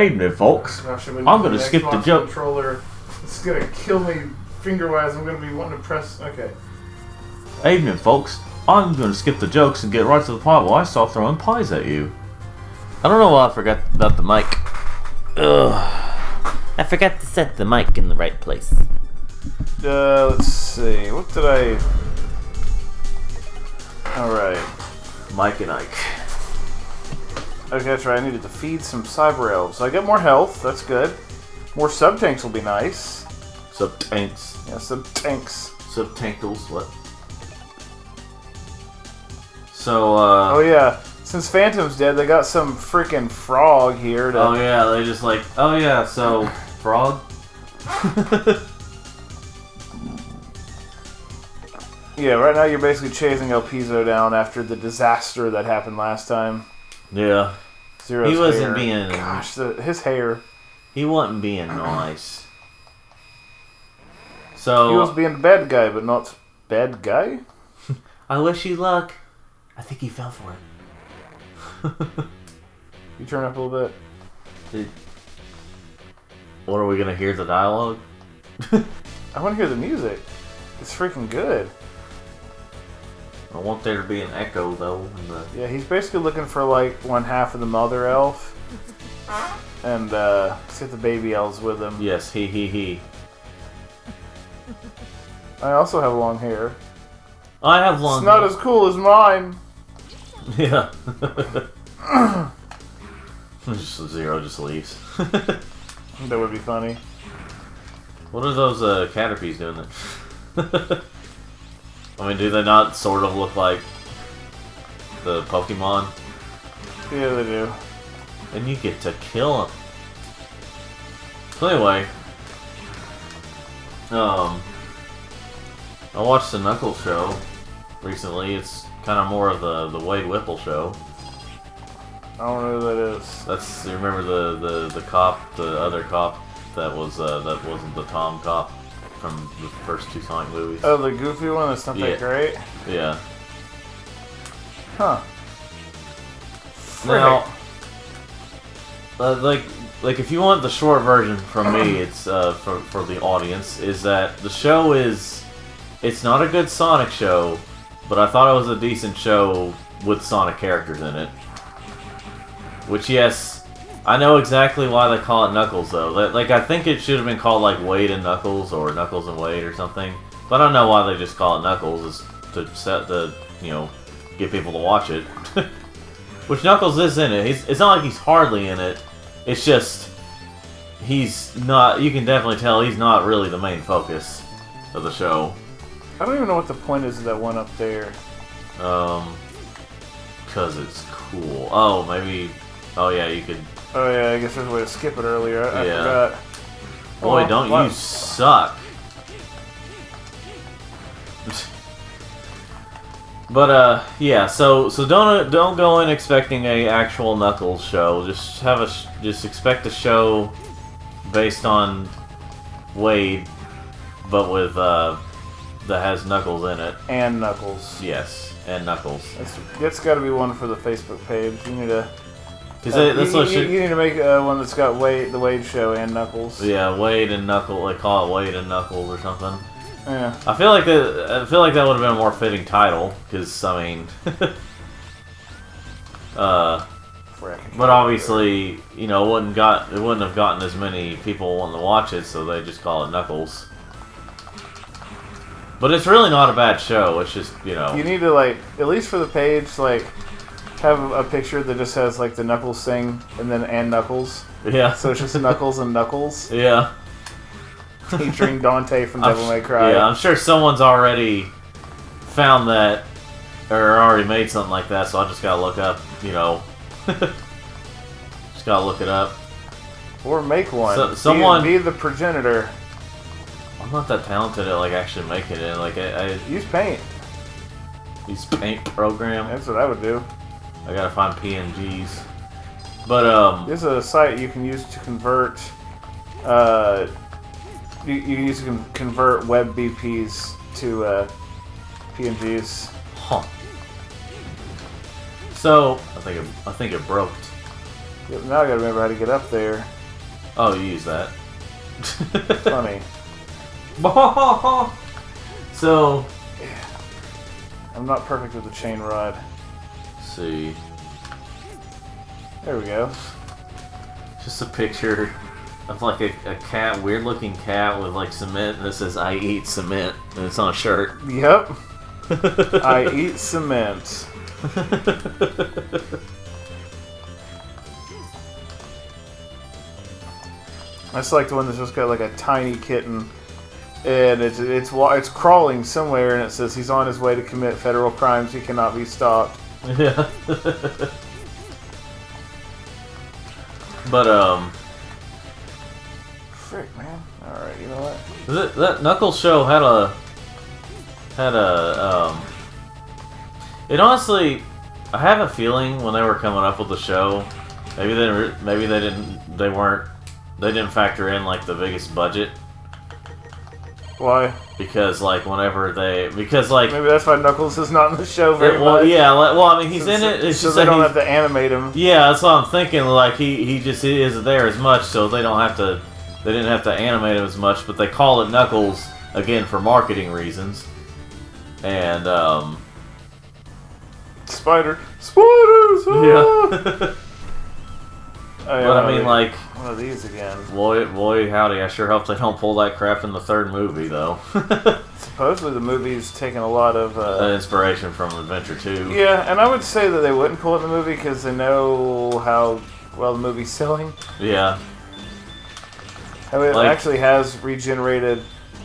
Evening, folks. Gosh, I'm gonna skip the joke. Controller. It's gonna kill me finger-wise. I'm gonna be wanting to press. Okay. Evening, folks. I'm gonna skip the jokes and get right to the point while I start throwing pies at you. I don't know why I forgot about the mic. Ugh. I forgot to set the mic in the right place. Let's see. What did I... Alright. Mike and Ike. Okay, that's right. I needed to feed some cyber elves. So I get more health. That's good. More sub-tanks will be nice. Sub-tanks. Yeah, sub-tanks. Sub-tankles, what? So, Oh, yeah. Since Phantom's dead, they got some freaking frog here to... Oh, yeah. They just like... Oh, yeah. So, frog? Yeah, right now you're basically chasing El Piso down after the disaster that happened last time. Yeah. Zero's He wasn't hair. being... Gosh, his hair. He wasn't being nice. So... He was being the bad guy, but not bad guy? I wish you luck. I think he fell for it. You turn up a little bit. What, are we going to hear the dialogue? I want to hear the music. It's freaking good. I want there to be an echo, though. Yeah, he's basically looking for, like, one half of the mother elf. And, let's get the baby elves with him. Yes, he. I also have long hair. I have long It's not hair. as cool as mine. Yeah. Just Zero just leaves. That would be funny. What are those Caterpies doing there? I mean, do they not sort of look like the Pokemon? Yeah, they do. And you get to kill them. So anyway, I watched the Knuckles show recently. It's kind of more of the Wade Whipple show. I don't know who that is. That's, you remember the cop, the other cop that wasn't the Tom cop from the first two Sonic movies. Oh, the goofy one that's not that great? Yeah. Huh. Now, like if you want the short version from me, it's for the audience, is that the show it's not a good Sonic show, but I thought it was a decent show with Sonic characters in it. Which, yes, I know exactly why they call it Knuckles, though. Like, I think it should have been called, like, Wade and Knuckles, or Knuckles and Wade, or something. But I don't know why they just call it Knuckles, is to get people to watch it. Which Knuckles is in it. It's not like he's hardly in it. It's just, he's not, you can definitely tell he's not really the main focus of the show. I don't even know what the point is of that one up there. Because it's cool. Oh, maybe... Oh, yeah, you could... Oh, yeah, I guess there's a way to skip it earlier. I forgot. Boy, Oh, don't what? you suck. But, yeah, so don't go in expecting a actual Knuckles show. Just expect a show based on Wade, but with, that has Knuckles in it. And Knuckles. Yes, and Knuckles. That's got to be one for the Facebook page. You need to... you need to make one that's got the Wade show and Knuckles. Yeah, Wade and Knuckles. They call it Wade and Knuckles or something. Yeah. I feel like that would have been a more fitting title, because I mean, but obviously, you know, it wouldn't have gotten as many people wanting to watch it, so they just call it Knuckles. But it's really not a bad show. It's just, you know, You need to, like, at least for the page, like, have a picture that just has, like, the Knuckles thing and Knuckles. Yeah. So it's just Knuckles and Knuckles. Yeah. Featuring Dante from Devil May Cry. Yeah, I'm sure someone's already found that, or already made something like that, so I just gotta look up, you know. Just gotta look it up. Or make one. So, someone... Be the progenitor. I'm not that talented at, like, actually making it. Like, I Use Paint. use Paint program. That's what I would do. I gotta find PNGs. But, There's a site you can use to convert, you can use to convert web BPs to, PNGs. Huh. So, I think it broke. Yep, now I gotta remember how to get up there. Oh, you use that. Funny. So, I'm not perfect with the chain rod. let's see. There we go. Just a picture of like a cat, weird looking cat with like cement that says "I eat cement" and it's on a shirt. Yep. I eat cement. That's like the one that's just got like a tiny kitten, and it's crawling somewhere, and it says he's on his way to commit federal crimes. He cannot be stopped. Yeah. But frick, man. All right, you know what? that Knuckles show had a it honestly, I have a feeling when they were coming up with the show, maybe they didn't factor in like the biggest budget. Why? Because like maybe that's why Knuckles is not in the show very much. Yeah, I mean he's in it. It's so just they don't have to animate him. Yeah, that's what I'm thinking. Like he just isn't there as much, so they didn't have to animate him as much. But they call it Knuckles again for marketing reasons. And spiders! Yeah. But I mean, like, one of these again. Boy, howdy! I sure hope they don't pull that crap in the third movie, though. Supposedly, the movie's taken a lot of inspiration from Adventure 2. Yeah, and I would say that they wouldn't pull it in the movie because they know how well the movie's selling. Yeah. How it actually has regenerated,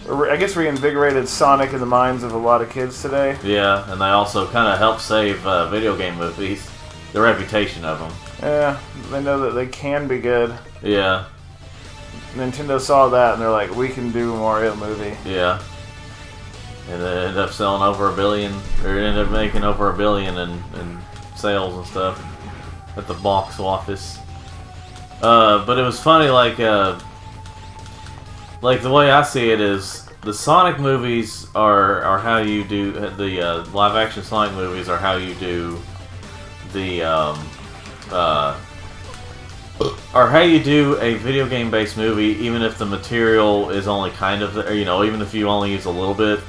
or I guess reinvigorated Sonic in the minds of a lot of kids today. Yeah, and they also kind of help save video game movies, the reputation of them. Yeah, they know that they can be good. Yeah. Nintendo saw that and they're like, we can do a Mario movie. Yeah. And they ended up selling over $1 billion, or ended up making over $1 billion in sales and stuff at the box office. But it was funny, like the way I see it is the Sonic movies are how you do the live action Sonic movies are how you do the or how you do a video game based movie, even if the material is only kind of, or, even if you only use a little bit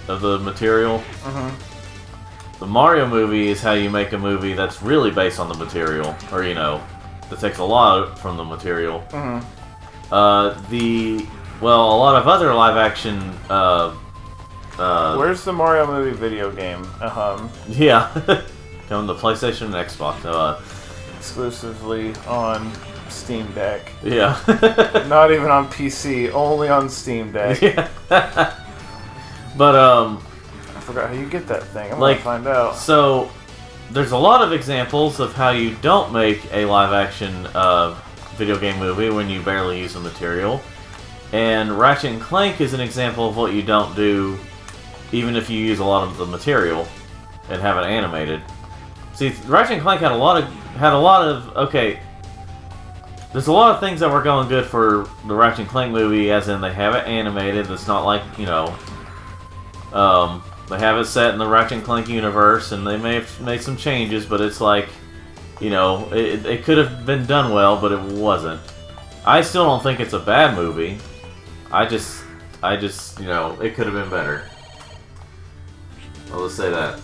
of the material. Mm-hmm. The Mario movie is how you make a movie that's really based on the material, or that takes a lot from the material. Mm-hmm. A lot of other live action. Where's the Mario movie video game? Yeah, coming to PlayStation and Xbox. Exclusively on Steam Deck. Yeah. Not even on PC, only on Steam Deck. Yeah. But I forgot how you get that thing. I'm gonna find out. So there's a lot of examples of how you don't make a live action video game movie when you barely use the material. And Ratchet and Clank is an example of what you don't do even if you use a lot of the material and have it animated. See, Ratchet and Clank had a lot of there's a lot of things that were going good for the Ratchet and Clank movie, as in they have it animated. It's not like, they have it set in the Ratchet and Clank universe, and they may have made some changes, but it's like, it could have been done well, but it wasn't. I still don't think it's a bad movie. I just, it could have been better. Well, let's say that.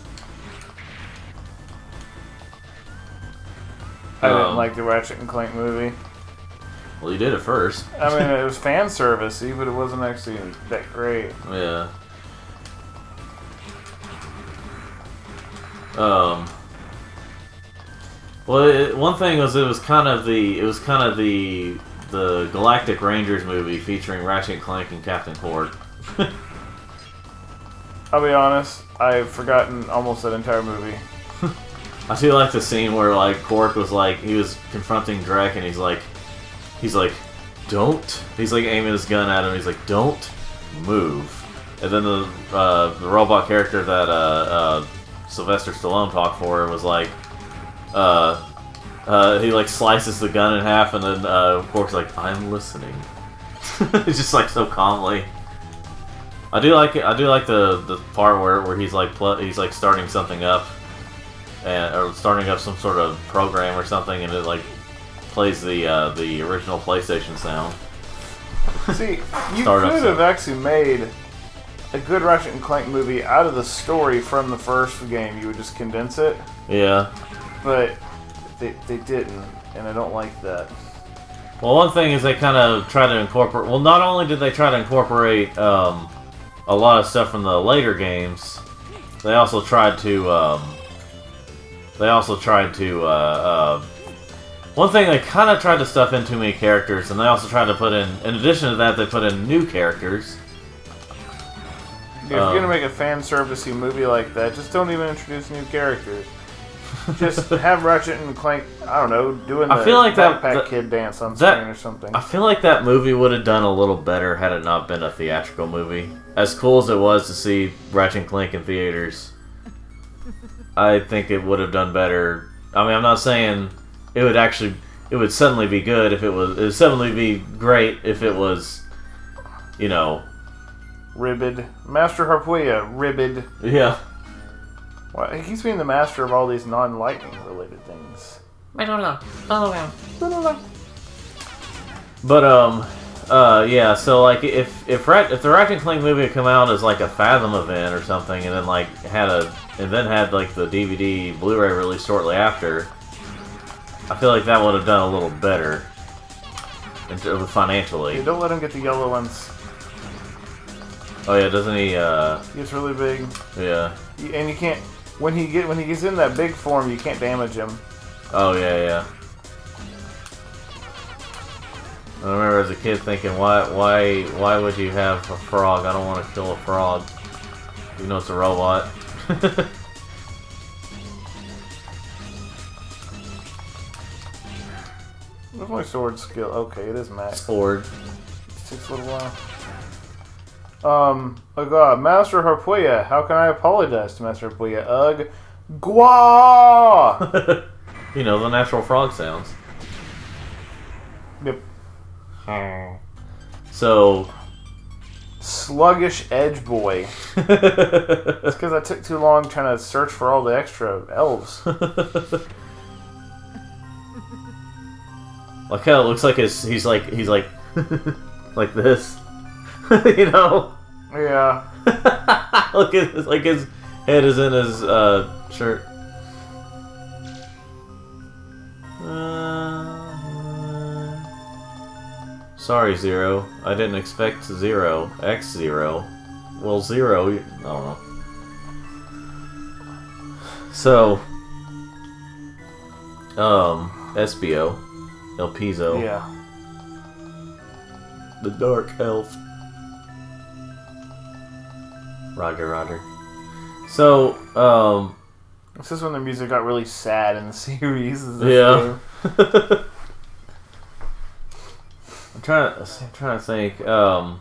I didn't like the Ratchet and Clank movie. Well, you did it first. I mean, it was fan service-y, but it wasn't actually that great. Yeah. Well, one thing was it was kind of the Galactic Rangers movie featuring Ratchet and Clank and Captain Quark. I'll be honest, I've forgotten almost that entire movie. I feel like the scene where Quark was he was confronting Drek and he's like, don't. He's aiming his gun at him. He's like, don't move. And then the robot character that Sylvester Stallone talked for was he slices the gun in half, and then Quark's like, I'm listening. It's just so calmly. I do like the part where he's he's starting something up. Or starting up some sort of program or something, and it plays the original PlayStation sound. See, you Startup could have sound. actually made a good Ratchet and Clank movie out of the story from the first game. You would just condense it, Yeah. but they didn't, and I don't like that. Well, one thing is they kind of try to incorporate. Well, not only did they try to incorporate a lot of stuff from the later games, they also tried to. One thing, they kind of tried to stuff in too many characters, and they also tried to put in addition to that, they put in new characters. If you're gonna make a fan servicey movie like that, just don't even introduce new characters. Just have Ratchet and Clank, I don't know, doing the Backpack Kid dance on screen or something. I feel like that movie would have done a little better had it not been a theatrical movie. As cool as it was to see Ratchet and Clank in theaters, I think it would have done better. I mean, I'm not saying it would suddenly be good if it would suddenly be great if it was, you know... Ribbid. Master Harpuya, Ribbid. Yeah. Well, he keeps being the master of all these non-lightning related things. But yeah, so like if the Ratchet and Clank movie had come out as like a Fathom event or something, and then like had like the DVD Blu-ray release shortly after, I feel like that would have done a little better financially. Yeah, don't let him get the yellow ones. Oh yeah, doesn't he? He gets really big. Yeah. And you can't when he gets in that big form, you can't damage him. Oh yeah. I remember as a kid thinking, why would you have a frog? I don't want to kill a frog. You know it's a robot. What's my sword skill? Okay, it is max. Sword. It takes a little while. Oh god, Master Harpuya. How can I apologize to Master Harpuya? Ugh. Gwa! You know, the natural frog sounds. Yep. So... Sluggish Edge Boy. It's because I took too long trying to search for all the extra elves. Like how it looks like he's like like this. You know? Yeah. Look at his, like his head is in his shirt. Sorry, Zero. I didn't expect Zero. X-Zero. Well, Zero, I don't know. So, Espio. El Piso. Yeah. The Dark Elf. Roger. So, This is when the music got really sad in the series. yeah. I'm trying to think. There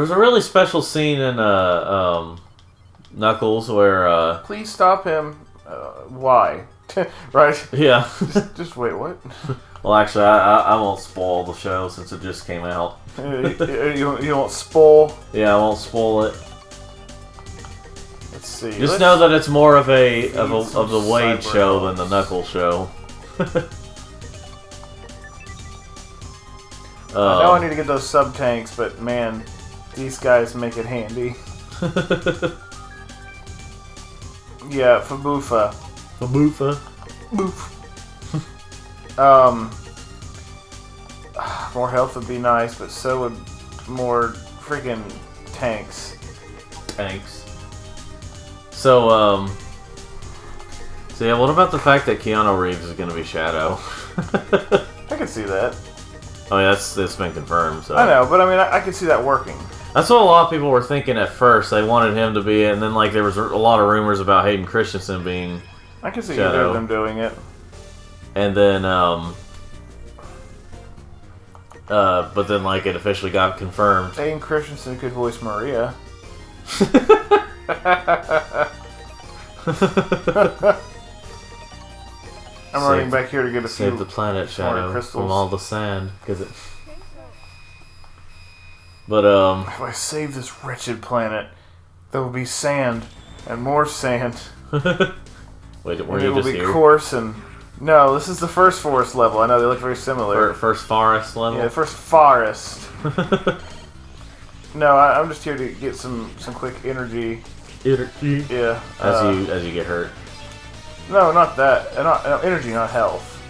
was a really special scene in Knuckles where Please stop him. Why? Right? yeah. Just wait, what? Well, actually, I won't spoil the show since it just came out. You won't spoil? Yeah, I won't spoil it. Let's see. Just know that it's more of the Wade show than the Knuckles show. I know I need to get those sub-tanks, but man, these guys make it handy. Yeah, Fabufa. Fabufa. Boof. More health would be nice, but so would more freaking tanks. Thanks. So yeah, what about the fact that Keanu Reeves is going to be Shadow? I can see that. Oh yeah, that's been confirmed. So. I know, but I mean, I can see that working. That's what a lot of people were thinking at first. They wanted him to be it, and then like there was a lot of rumors about Hayden Christensen being I can see Shadow. either of them doing it. And then but then like it officially got confirmed. Hayden Christensen could voice Maria. I'm running back here to get a few Save the planet, Shadow, crystals. from all the sand. But If I save this wretched planet, there will be sand and more sand. wait, were And it you will just be here? coarse and No, this is the first forest level. I know they look very similar. First forest level. Yeah, the first forest. No, I'm just here to get some quick energy. Energy. Yeah. As you get hurt. No, not that. No, energy, not health.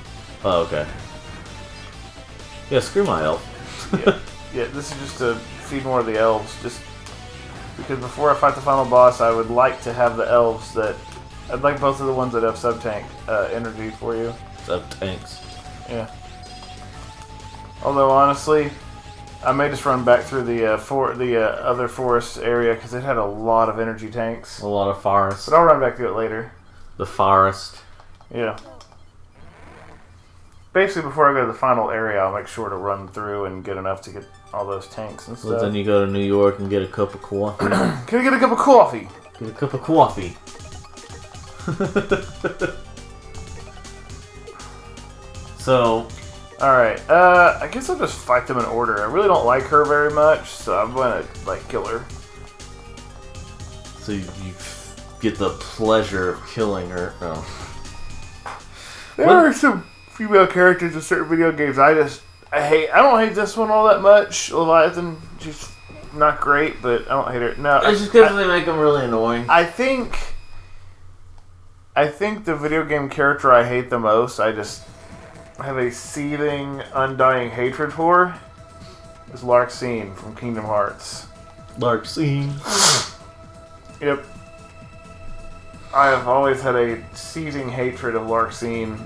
Oh, okay. Yeah, screw my health. Yeah. This is just to feed more of the elves. Just because before I fight the final boss, I would like to have the elves that. I'd like both of the ones that have sub-tank energy for you. Sub-tanks. Yeah. Although honestly, I may just run back through the other forest area because it had a lot of energy tanks. A lot of forest. But I'll run back through it later. The forest. Yeah. Basically, before I go to the final area, I'll make sure to run through and get enough to get all those tanks and stuff. But then you go to New York and get a cup of coffee. Can I get a cup of coffee? Get a cup of coffee. So, alright, I guess I'll just fight them in order. I really don't like her very much, so I'm gonna, kill her. So you get the pleasure of killing her. Oh. There are some female characters in certain video games I hate. I don't hate this one all that much. Leviathan, she's not great, but I don't hate her. No, it's just because they make them really annoying. I think the video game character I hate the most, I just have a seething, undying hatred for, is Larxene from Kingdom Hearts. Larxene. Yep. I have always had a seething hatred of Larxene.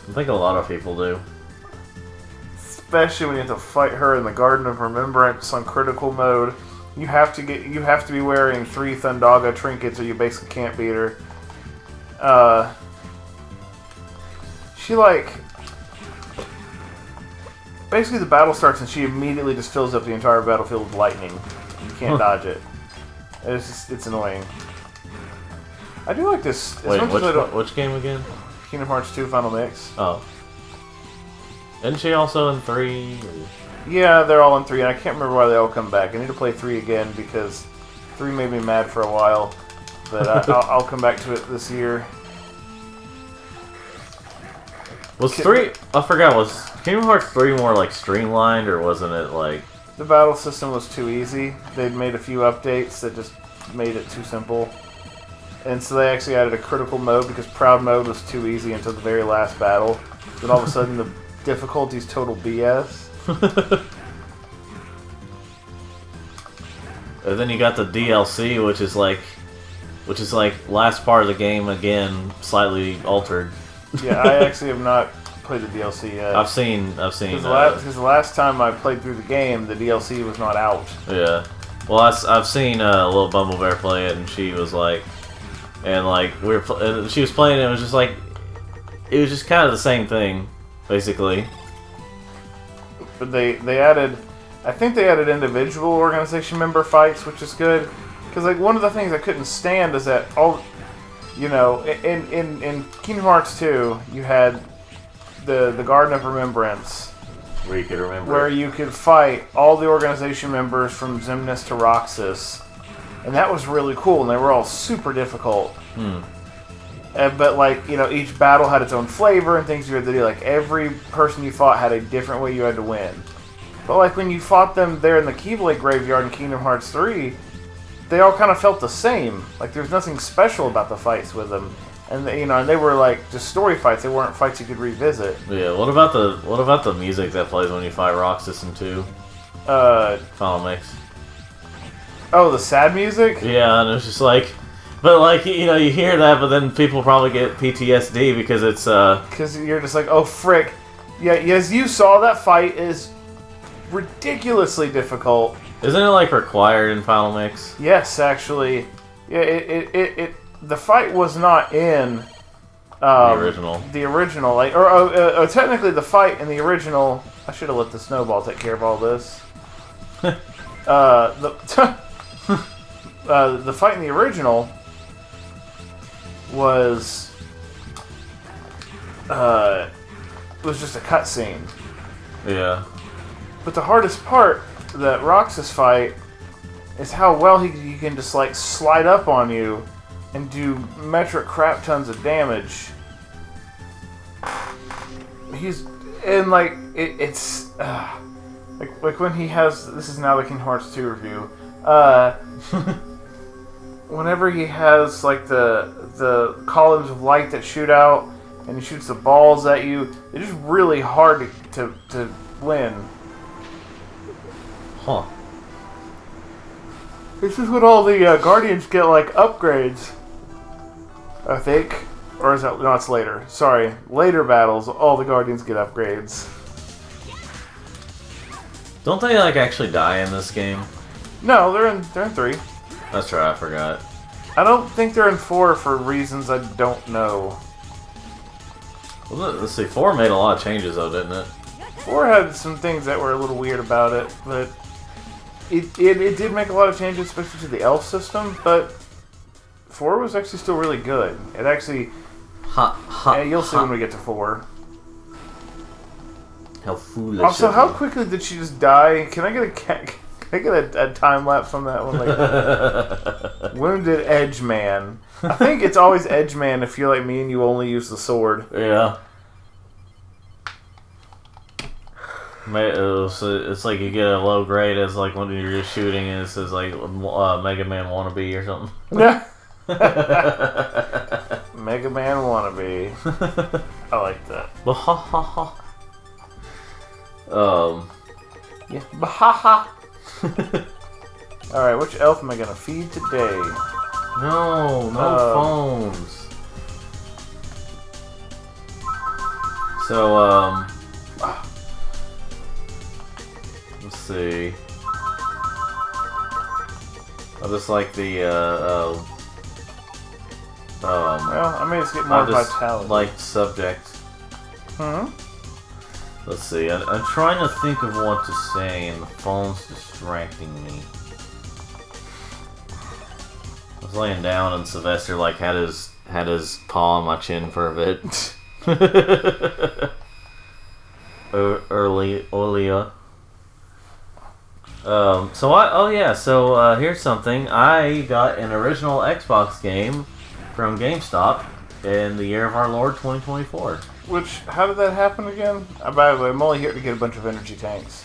I think a lot of people do. Especially when you have to fight her in the Garden of Remembrance on critical mode. You have to be wearing 3 Thundaga trinkets or you basically can't beat her. She basically the battle starts and she immediately just fills up the entire battlefield with lightning. You can't dodge it. It's annoying. I do like this. Wait, which game again? Kingdom Hearts 2 Final Mix. Oh. Isn't she also in 3? Yeah, they're all in 3, and I can't remember why they all come back. I need to play 3 again because 3 made me mad for a while. But I'll come back to it this year. Was 3... I forgot, was Kingdom Hearts 3 more, streamlined, or wasn't it, The battle system was too easy. They'd made a few updates that just made it too simple. And so they actually added a critical mode because Proud Mode was too easy until the very last battle. Then all of a sudden the difficulty's total BS. And then you got the DLC, which is last part of the game again, slightly altered. Yeah, I actually have not played the DLC yet. I've seen. Because the last time I played through the game, the DLC was not out. Yeah. Well, I've seen little Bumble Bear play it, and she was like, she was playing it. It was just it was just kind of the same thing, basically. But they added, I think they added individual organization member fights, which is good. Because one of the things I couldn't stand is that in Kingdom Hearts 2, you had the Garden of Remembrance, where you could remember, where you could fight all the organization members from Xemnas to Roxas, and that was really cool. And they were all super difficult. But each battle had its own flavor and things you had to do. Every person you fought had a different way you had to win. But when you fought them there in the Keyblade Graveyard in Kingdom Hearts 3, they all kind of felt the same. There was nothing special about the fights with them, and they were just story fights. They weren't fights you could revisit. Yeah. What about the music that plays when you fight Roxas in 2? Final Mix. Oh, the sad music. Yeah, and it's just but you hear that, but then people probably get PTSD because it's because you're just oh frick. Yeah, as you saw, that fight is ridiculously difficult. Isn't it required in Final Mix? Yes, actually. Yeah, the fight was not in the original. The original, technically the fight in the original. I should have let the snowball take care of all this. The fight in the original was just a cutscene. Yeah. But the hardest part, that Roxas fight, is how well he can just slide up on you and do metric crap tons of damage. he's and like it's like when he has this is now the Kingdom Hearts 2 review. Whenever he has like the columns of light that shoot out and he shoots the balls at you, they're just really hard to win. Huh. This is when all the Guardians get like upgrades, I think. Or is that... No, it's later. Sorry. Later battles, all the Guardians get upgrades. Don't they, like, actually die in this game? No, they're in 3. That's right, I forgot. I don't think they're in 4 for reasons I don't know. Well, let's see. 4 made a lot of changes, though, didn't it? 4 had some things that were a little weird about it, but... It did make a lot of changes, especially to the elf system, but... 4 was actually still really good. It actually... yeah, you'll see when we get to 4. How foolish. Also, how quickly did she just die? Can I get a time lapse on that one? Like, Wounded Edge Man. I think it's always Edge Man if you're like me and you only use the sword. Yeah. It's like you get a low grade as like when you're just shooting and it says like Mega Man wannabe or something. Yeah. Mega Man wannabe. I like that. Yeah. Bahaha. Alright, which elf am I gonna feed today? No phones. So, let's see. I just like the, well, I may just get more vitality. Like subject. Let's see. I'm trying to think of what to say, and the phone's distracting me. I was laying down, and Sylvester like had his paw on my chin for a bit. Earlier. So here's something. I got an original Xbox game from GameStop in the year of our Lord 2024. How did that happen again? By the way, I'm only here to get a bunch of energy tanks.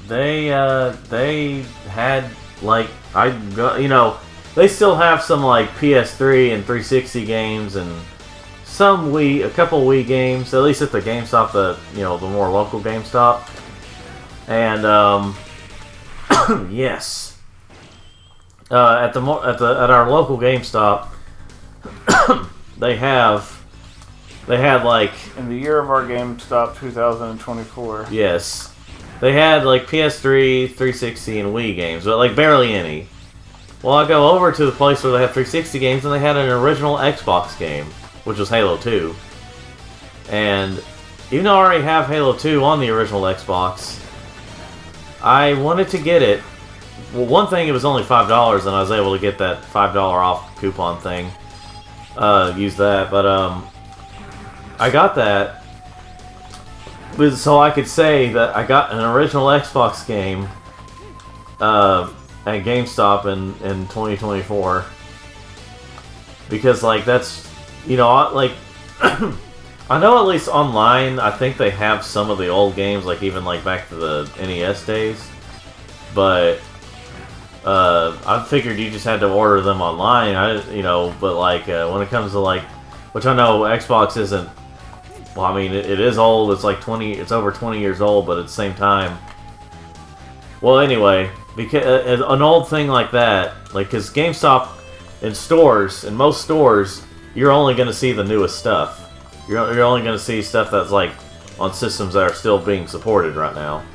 They had like they still have some like PS3 and 360 games and a couple Wii games, at least at the GameStop, the more local GameStop. And yes, at our local GameStop, they had like in the year of our GameStop 2024. Yes, they had like PS3, 360, and Wii games, but like barely any. Well, I go over to the place where they have 360 games, and they had an original Xbox game, which was Halo 2. And even though I already have Halo 2 on the original Xbox, I wanted to get it. Well, one thing, it was only $5, and I was able to get that $5 off coupon thing. Use that, but I got that so I could say that I got an original Xbox game at GameStop in 2024, because like that's like I know at least online I think they have some of the old games, like even like back to the NES days, but I figured you just had to order them online. But like when it comes to like, which I know Xbox isn't. Well, I mean, it is old. It's like it's over 20 years old, but at the same time. Well, anyway, because an old thing like that, like, because GameStop in most stores, you're only going to see the newest stuff. You're only going to see stuff that's like on systems that are still being supported right now,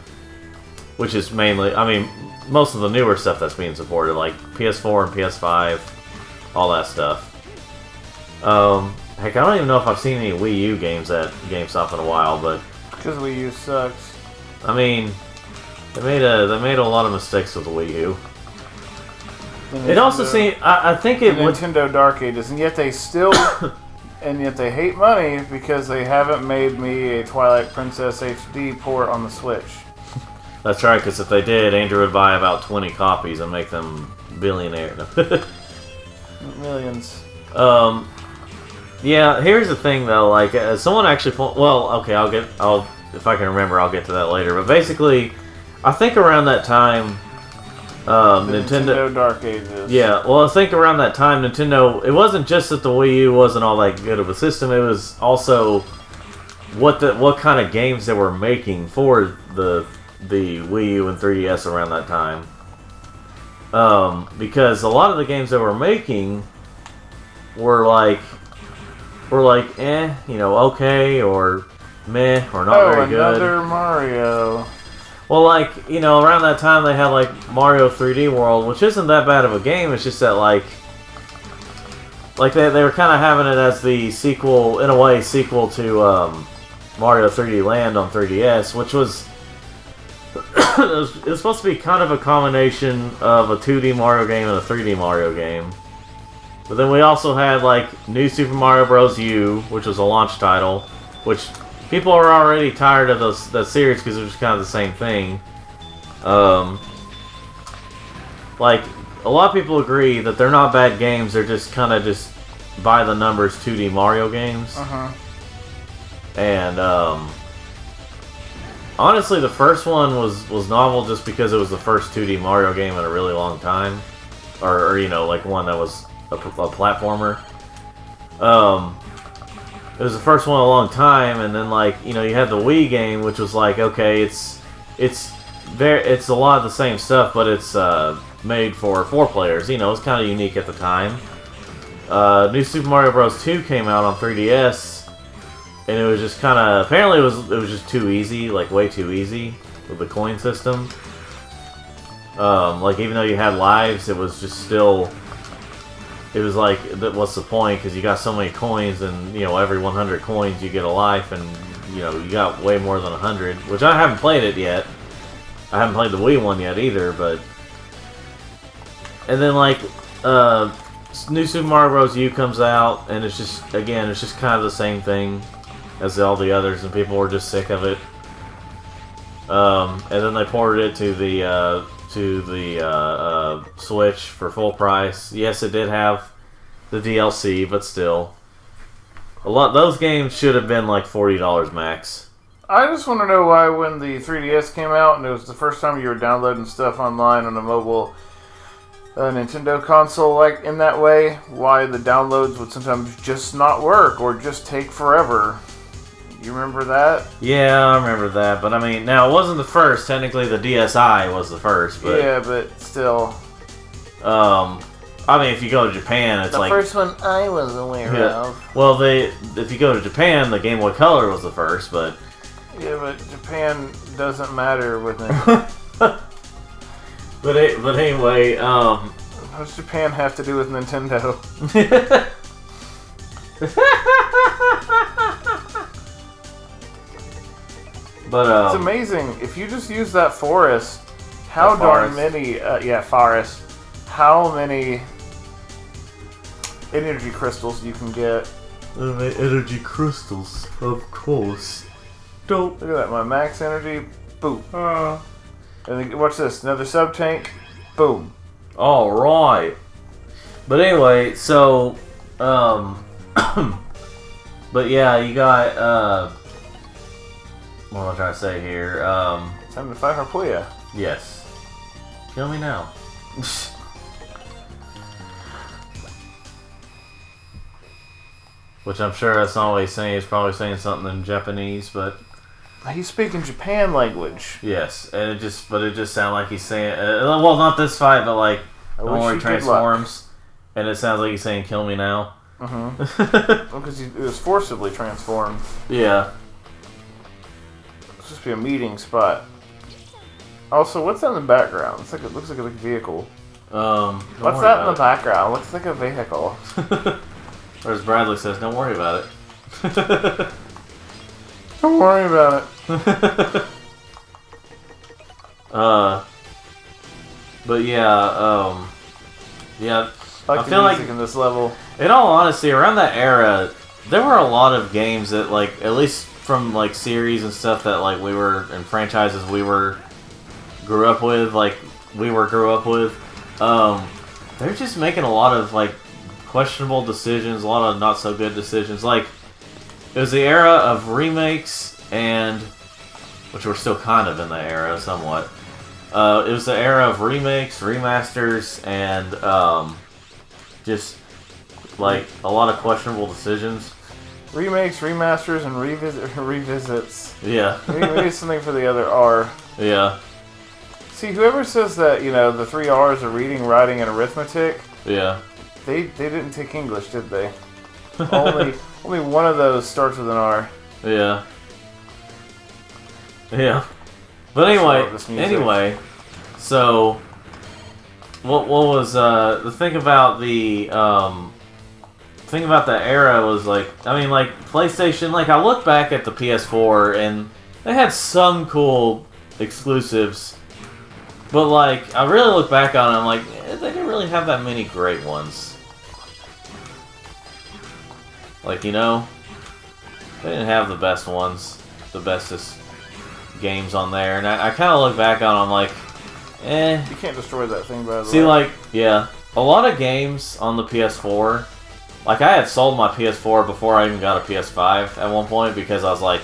which is mainly, I mean, most of the newer stuff that's being supported, like PS4 and PS5, all that stuff. Heck, I don't even know if I've seen any Wii U games at GameStop in a while, but because Wii U sucks. I mean, they made a lot of mistakes with the Wii U. It also seemed, I think it would Nintendo Dark Ages, and yet they still, and yet they hate money because they haven't made me a Twilight Princess HD port on the Switch. That's right, because if they did, Andrew would buy about 20 copies and make them billionaire. Millions. Yeah, here's the thing though. Like, someone actually. Well, okay, if I can remember, I'll get to that later. But basically, I think around that time, Nintendo Dark Ages. Yeah, well, I think around that time, Nintendo. It wasn't just that the Wii U wasn't all that good of a system. It was also what kind of games they were making for the Wii U and 3DS around that time. Because a lot of the games they were making were like, okay, or meh, or not very good. Another Mario. Well, around that time they had, Mario 3D World, which isn't that bad of a game, it's just that, they were kind of having it as the sequel, in a way, to, Mario 3D Land on 3DS, which was... it was supposed to be kind of a combination of a 2D Mario game and a 3D Mario game. But then we also had, New Super Mario Bros. U, which was a launch title, which people are already tired of that series because it was kind of the same thing. A lot of people agree that they're not bad games, they're just kind of just by the numbers 2D Mario games. And, honestly, the first one was novel just because it was the first 2D Mario game in a really long time. Or one that was a platformer. It was the first one in a long time, and then you had the Wii game, which was okay, it's a lot of the same stuff, but it's made for 4 players. It's kind of unique at the time. New Super Mario Bros. 2 came out on 3DS. And it was just kind of... Apparently it was just too easy, way too easy, with the coin system. Even though you had lives, it was just still... It was what's the point? Because you got so many coins, and, every 100 coins you get a life, and, you got way more than 100. Which I haven't played it yet. I haven't played the Wii one yet either, but... And then, New Super Mario Bros. U comes out, and it's just, again, it's just kind of the same thing as all the others, and people were just sick of it. And then they ported it to the Switch for full price. Yes, it did have the DLC, but still, those games should have been $40 max. I just want to know why, when the 3DS came out and it was the first time you were downloading stuff online on a mobile Nintendo console in that way, why the downloads would sometimes just not work or just take forever. You remember that? Yeah, I remember that. But, now, it wasn't the first. Technically, the DSi was the first. But, yeah, but still. If you go to Japan, it's the first one I was aware of. Well, if you go to Japan, the Game Boy Color was the first, but... Yeah, but Japan doesn't matter with it. But anyway, what does Japan have to do with Nintendo? But it's amazing. If you just use that forest, how darn many... forest. How many energy crystals you can get. Energy crystals, of course. Dope. Look at that, my max energy, boom. And then, watch this, another sub-tank, boom. Alright. But anyway, so, but yeah, you got, what am I trying to say here? Time to fight Harpuya. Yes. Kill me now. Which I'm sure that's not what he's saying. He's probably saying something in Japanese, but... He's speaking Japan language. Yes, and it just sounded like he's saying... well, not this fight, but when he transforms. And it sounds like he's saying, kill me now. Because it was forcibly transformed. Yeah. It's supposed to be a meeting spot. Also, what's that in the background? It looks like a big vehicle. What's that in the background? Looks like a vehicle. Or as Bradley says, don't worry about it. Don't worry about it. But yeah, yeah. I feel like in this level. In all honesty, around that era, there were a lot of games that, at least from series and stuff that we were, and franchises we grew up with, grew up with. They're just making a lot of questionable decisions, a lot of not so good decisions. Like, it was the era of remakes and, which we're still kind of in the era somewhat. It was the era of remakes, remasters, and just like a lot of questionable decisions. Remakes, remasters, and revisits. Yeah. Maybe something for the other R. Yeah. See, whoever says that, you know, the 3 R's are reading, writing, and arithmetic. Yeah. They didn't take English, did they? only one of those starts with an R. Yeah. Yeah. But anyway, so what was the thing about the era was like, I mean, like PlayStation, like I look back at the PS4 and they had some cool exclusives, but like I really look back on it, I'm like, they didn't really have that many great ones. Like, you know, they didn't have the best ones, the bestest games on there, and I kind of look back on them like, eh. You can't destroy that thing, by the way. See, like, yeah, a lot of games on the PS4, like I had sold my PS4 before I even got a PS5 at one point because I was like,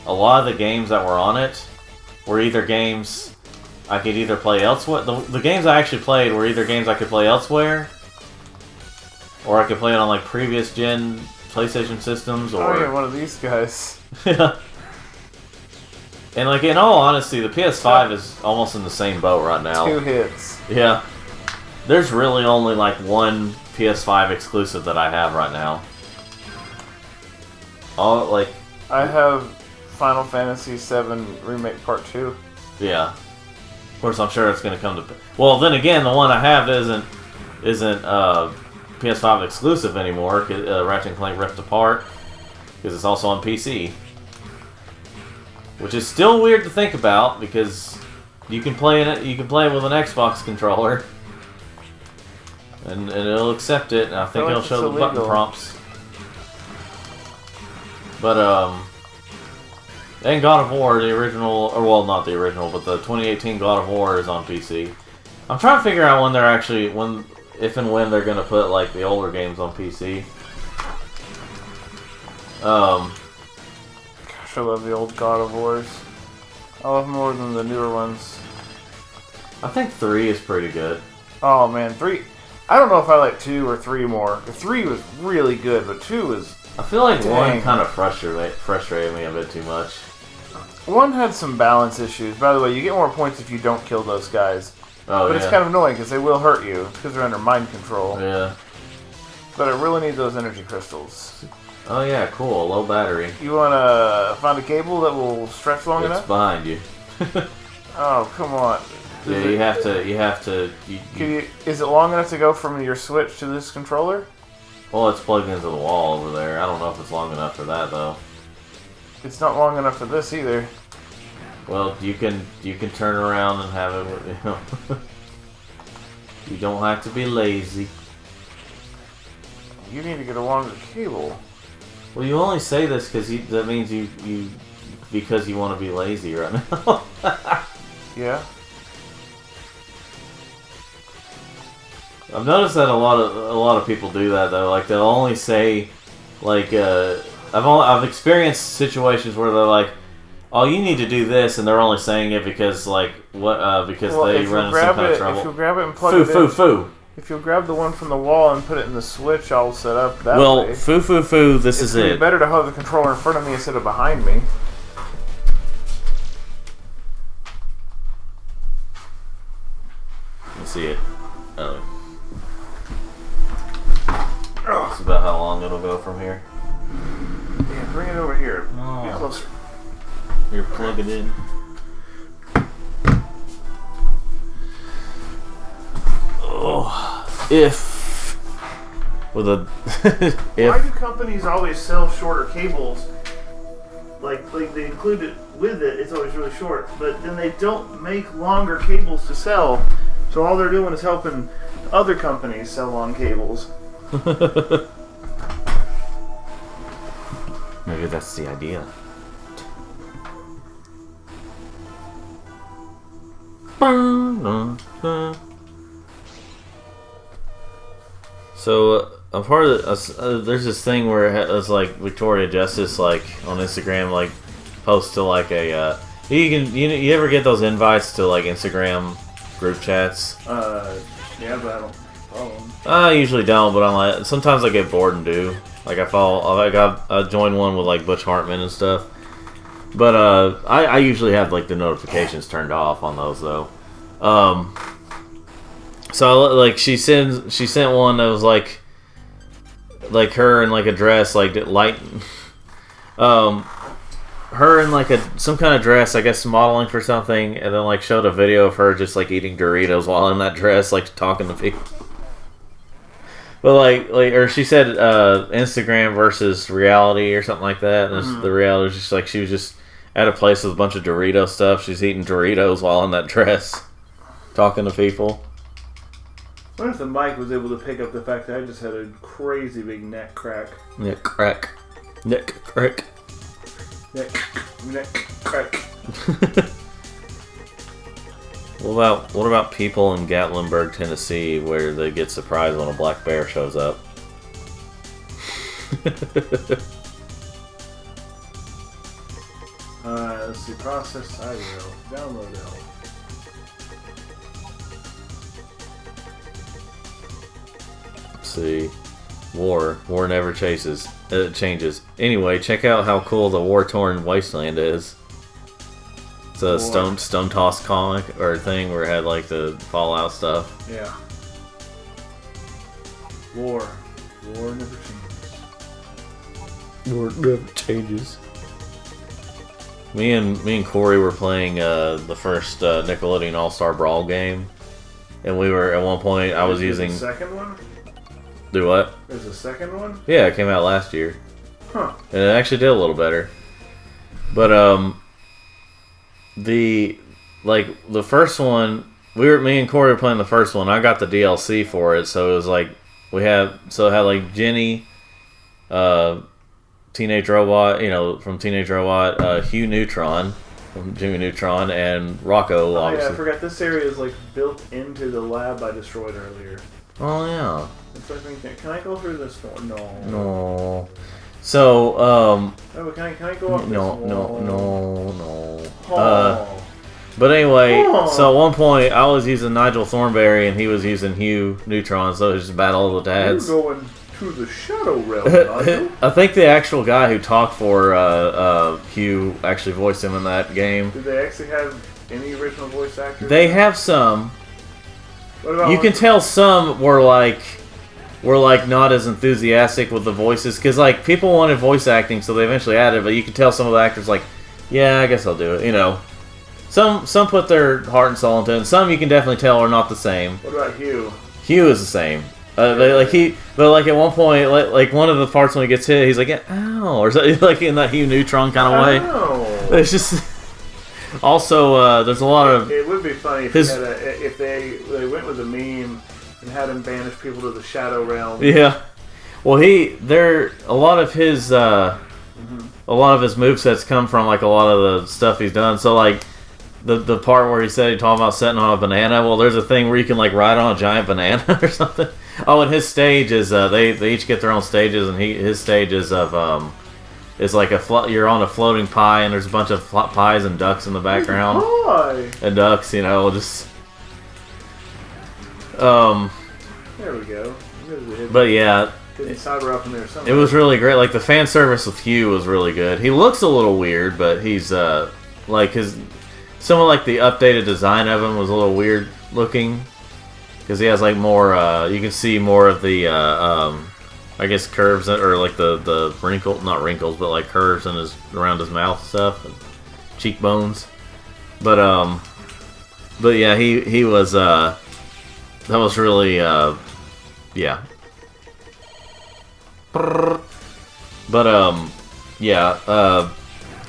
a lot of the games that were on it were either games I could either play elsewhere. The games I actually played were either games I could play elsewhere, or I could play it on like previous gen PlayStation systems, or yeah, one of these guys. Yeah. And like, in all honesty, the PS5 is almost in the same boat right now. 2 hits. Yeah. There's really only like one PS5 exclusive that I have right now. All like I have Final Fantasy VII Remake Part 2. Yeah. Of course, I'm sure it's going to come to. Well, then again, the one I have isn't PS5 exclusive anymore. Ratchet and Clank Rift Apart, because it's also on PC. Which is still weird to think about because you can play it. You can play it with an Xbox controller, and it'll accept it. And I think it'll show the button prompts. But and God of War, the original, or well, not the original, but the 2018 God of War is on PC. I'm trying to figure out when they're actually if and when they're gonna put like the older games on PC. Gosh, I love the old God of Wars. I love them more than the newer ones. I think 3 is pretty good. Oh man, 3. I don't know if I like 2 or 3 more. 3 was really good, but 2 was. I feel like 1 kind of frustrated me a bit too much. 1 had some balance issues. By the way, you get more points if you don't kill those guys. Oh, but it's kind of annoying because they will hurt you because they're under mind control. Yeah. But I really need those energy crystals. Oh yeah, cool. Low battery. You want to find a cable that will stretch long enough? It's behind you. Oh, come on. Yeah, you have to. Is it long enough to go from your Switch to this controller? Well, it's plugged into the wall over there. I don't know if it's long enough for that though. It's not long enough for this either. Well, you can turn around and have it. You know. You don't have to be lazy. You need to get a longer cable. Well, you only say this because that means because you want to be lazy right now. Yeah. I've noticed that a lot of people do that though. Like they'll only say, like I've experienced situations where they're like, "Oh, you need to do this," and they're only saying it because because they run into some kind of trouble. If you grab it and plug it in, if you'll grab the one from the wall and put it in the Switch, I'll set up that way. Well, this is it. It's better to have the controller in front of me instead of behind me. Let's see it. Oh. That's about how long it'll go from here. Yeah, bring it over here. Oh. Get closer. You're plugging in. Oh, if with a if. Why do companies always sell shorter cables? Like they include it with it. It's always really short, but then they don't make longer cables to sell. So all they're doing is helping other companies sell long cables. Maybe that's the idea. So I'm part of there's this thing where it's like Victoria Justice like on Instagram like posts to like a you ever get those invites to like Instagram group chats? Yeah, but I don't follow them. I usually don't, but I'm like sometimes I get bored and do. Like I joined one with like Butch Hartman and stuff. But I usually have like the notifications turned off on those though. So like she sent one that was like her in like a dress like light, her in like some kind of dress, I guess modeling for something, and then like showed a video of her just like eating Doritos while in that dress, like talking to people. But like or she said Instagram versus reality or something like that, and the reality was just like she was just at a place with a bunch of Dorito stuff. She's eating Doritos while in that dress, talking to people. I wonder if the mic was able to pick up the fact that I just had a crazy big neck crack. Neck crack. Neck crack. Neck crack. What about people in Gatlinburg, Tennessee, where they get surprised when a black bear shows up? Let's see. Process audio. Download it. See, war never changes. Anyway, check out how cool the war-torn wasteland is. It's a stone toss comic or thing where it had like the Fallout stuff. Yeah. War never changes. War never changes. Me and Corey were playing the first Nickelodeon All-Star Brawl game, and we were at one point. I was using the second one. Do what? There's a second one? Yeah, it came out last year. Huh. And it actually did a little better. But the first one, me and Corey were playing the first one. I got the DLC for it, so it was like it had like Jenny, Teenage Robot, from Teenage Robot, Hugh Neutron from Jimmy Neutron, and Rocco. Obviously. Yeah, I forgot this area is like built into the lab I destroyed earlier. Oh yeah. Can I go through this door? No. No. So, Oh, can I go up this wall? No. Oh. But anyway, so at one point I was using Nigel Thornberry and he was using Hugh Neutron, so it was just battle of the dads. You're going to the Shadow Realm, Nigel. I think the actual guy who talked for Hugh actually voiced him in that game. Did they actually have any original voice actors? They have some. You can tell some were not as enthusiastic with the voices because like people wanted voice acting, so they eventually added it. But you can tell some of the actors like, yeah, I guess I'll do it. Some put their heart and soul into it. And some you can definitely tell are not the same. What about Hugh? Hugh is the same. But at one point, like one of the parts when he gets hit, he's like, ow, or something, like in that Hugh Neutron kind of way. Ow. It's just. Also, there's a lot of. It would be funny if they went with a meme and had him banish people to the Shadow Realm. Yeah. Well, a lot of his movesets come from like a lot of the stuff he's done. So like the part where he said he talked about sitting on a banana. Well, there's a thing where you can like ride on a giant banana or something. Oh, and his stage is they each get their own stages, and his stage is of It's like you're on a floating pie, and there's a bunch of pies and ducks in the background. Pie. And ducks, just. There we go. But yeah, cyber up in there somewhere. it was really great. Like the fan service with Hugh was really good. He looks a little weird, but he's some of like the updated design of him was a little weird looking because he has like more. You can see more of the. I guess curves or like the not wrinkles, but like curves around his mouth and stuff, and cheekbones. But yeah, he was that was really yeah. But yeah,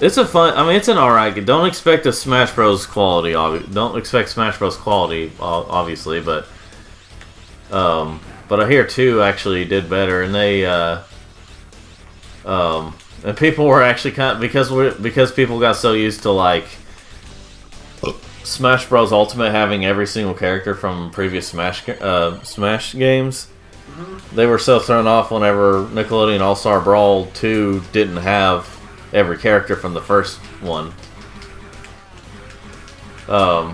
it's a fun. I mean, it's an alright game. Don't expect a Smash Bros. Quality. Don't expect Smash Bros. Quality, obviously, but I hear 2 actually did better, and they and people were actually because people got so used to like Smash Bros. Ultimate having every single character from previous Smash games. they were so thrown off whenever Nickelodeon All-Star Brawl 2 didn't have every character from the first one. I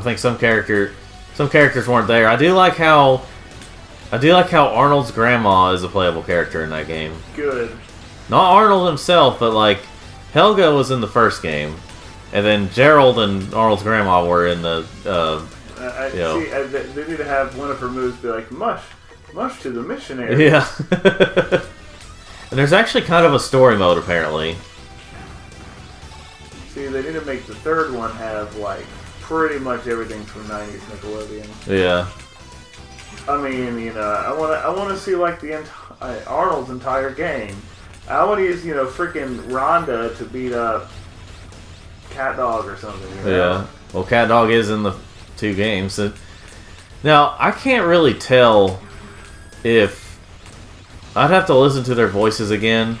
think some characters weren't there. I do like how Arnold's grandma is a playable character in that game. Good. Not Arnold himself, but like Helga was in the first game, and then Gerald and Arnold's grandma were in the. They need to have one of her moves be like mush to the missionary. Yeah. And there's actually kind of a story mode apparently. See, they need to make the third one have like pretty much everything from '90s Nickelodeon. Yeah. I mean, I want to see like Arnold's entire game. I want to use, freaking Rhonda to beat up Cat Dog or something. Yeah. Well, Cat Dog is in the 2 games. Now, I can't really tell if I'd have to listen to their voices again,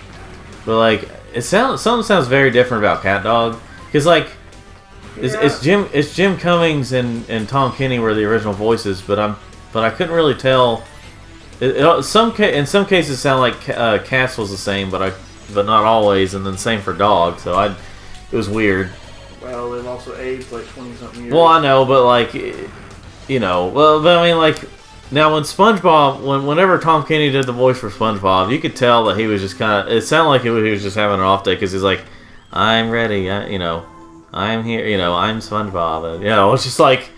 but like something sounds very different about Cat Dog because like it's Jim Cummings and Tom Kenny were the original voices, but I couldn't really tell. In some cases, sound like Cats was the same, but not always, and then same for Dog. So it was weird. Well, they've also aged like 20-something years. Well, I know, but like, but I mean, like, now when SpongeBob, whenever Tom Kenny did the voice for SpongeBob, you could tell that he was just kind of. It sounded like he was just having an off day because he's like, "I'm ready, I'm here, I'm SpongeBob," and it's just like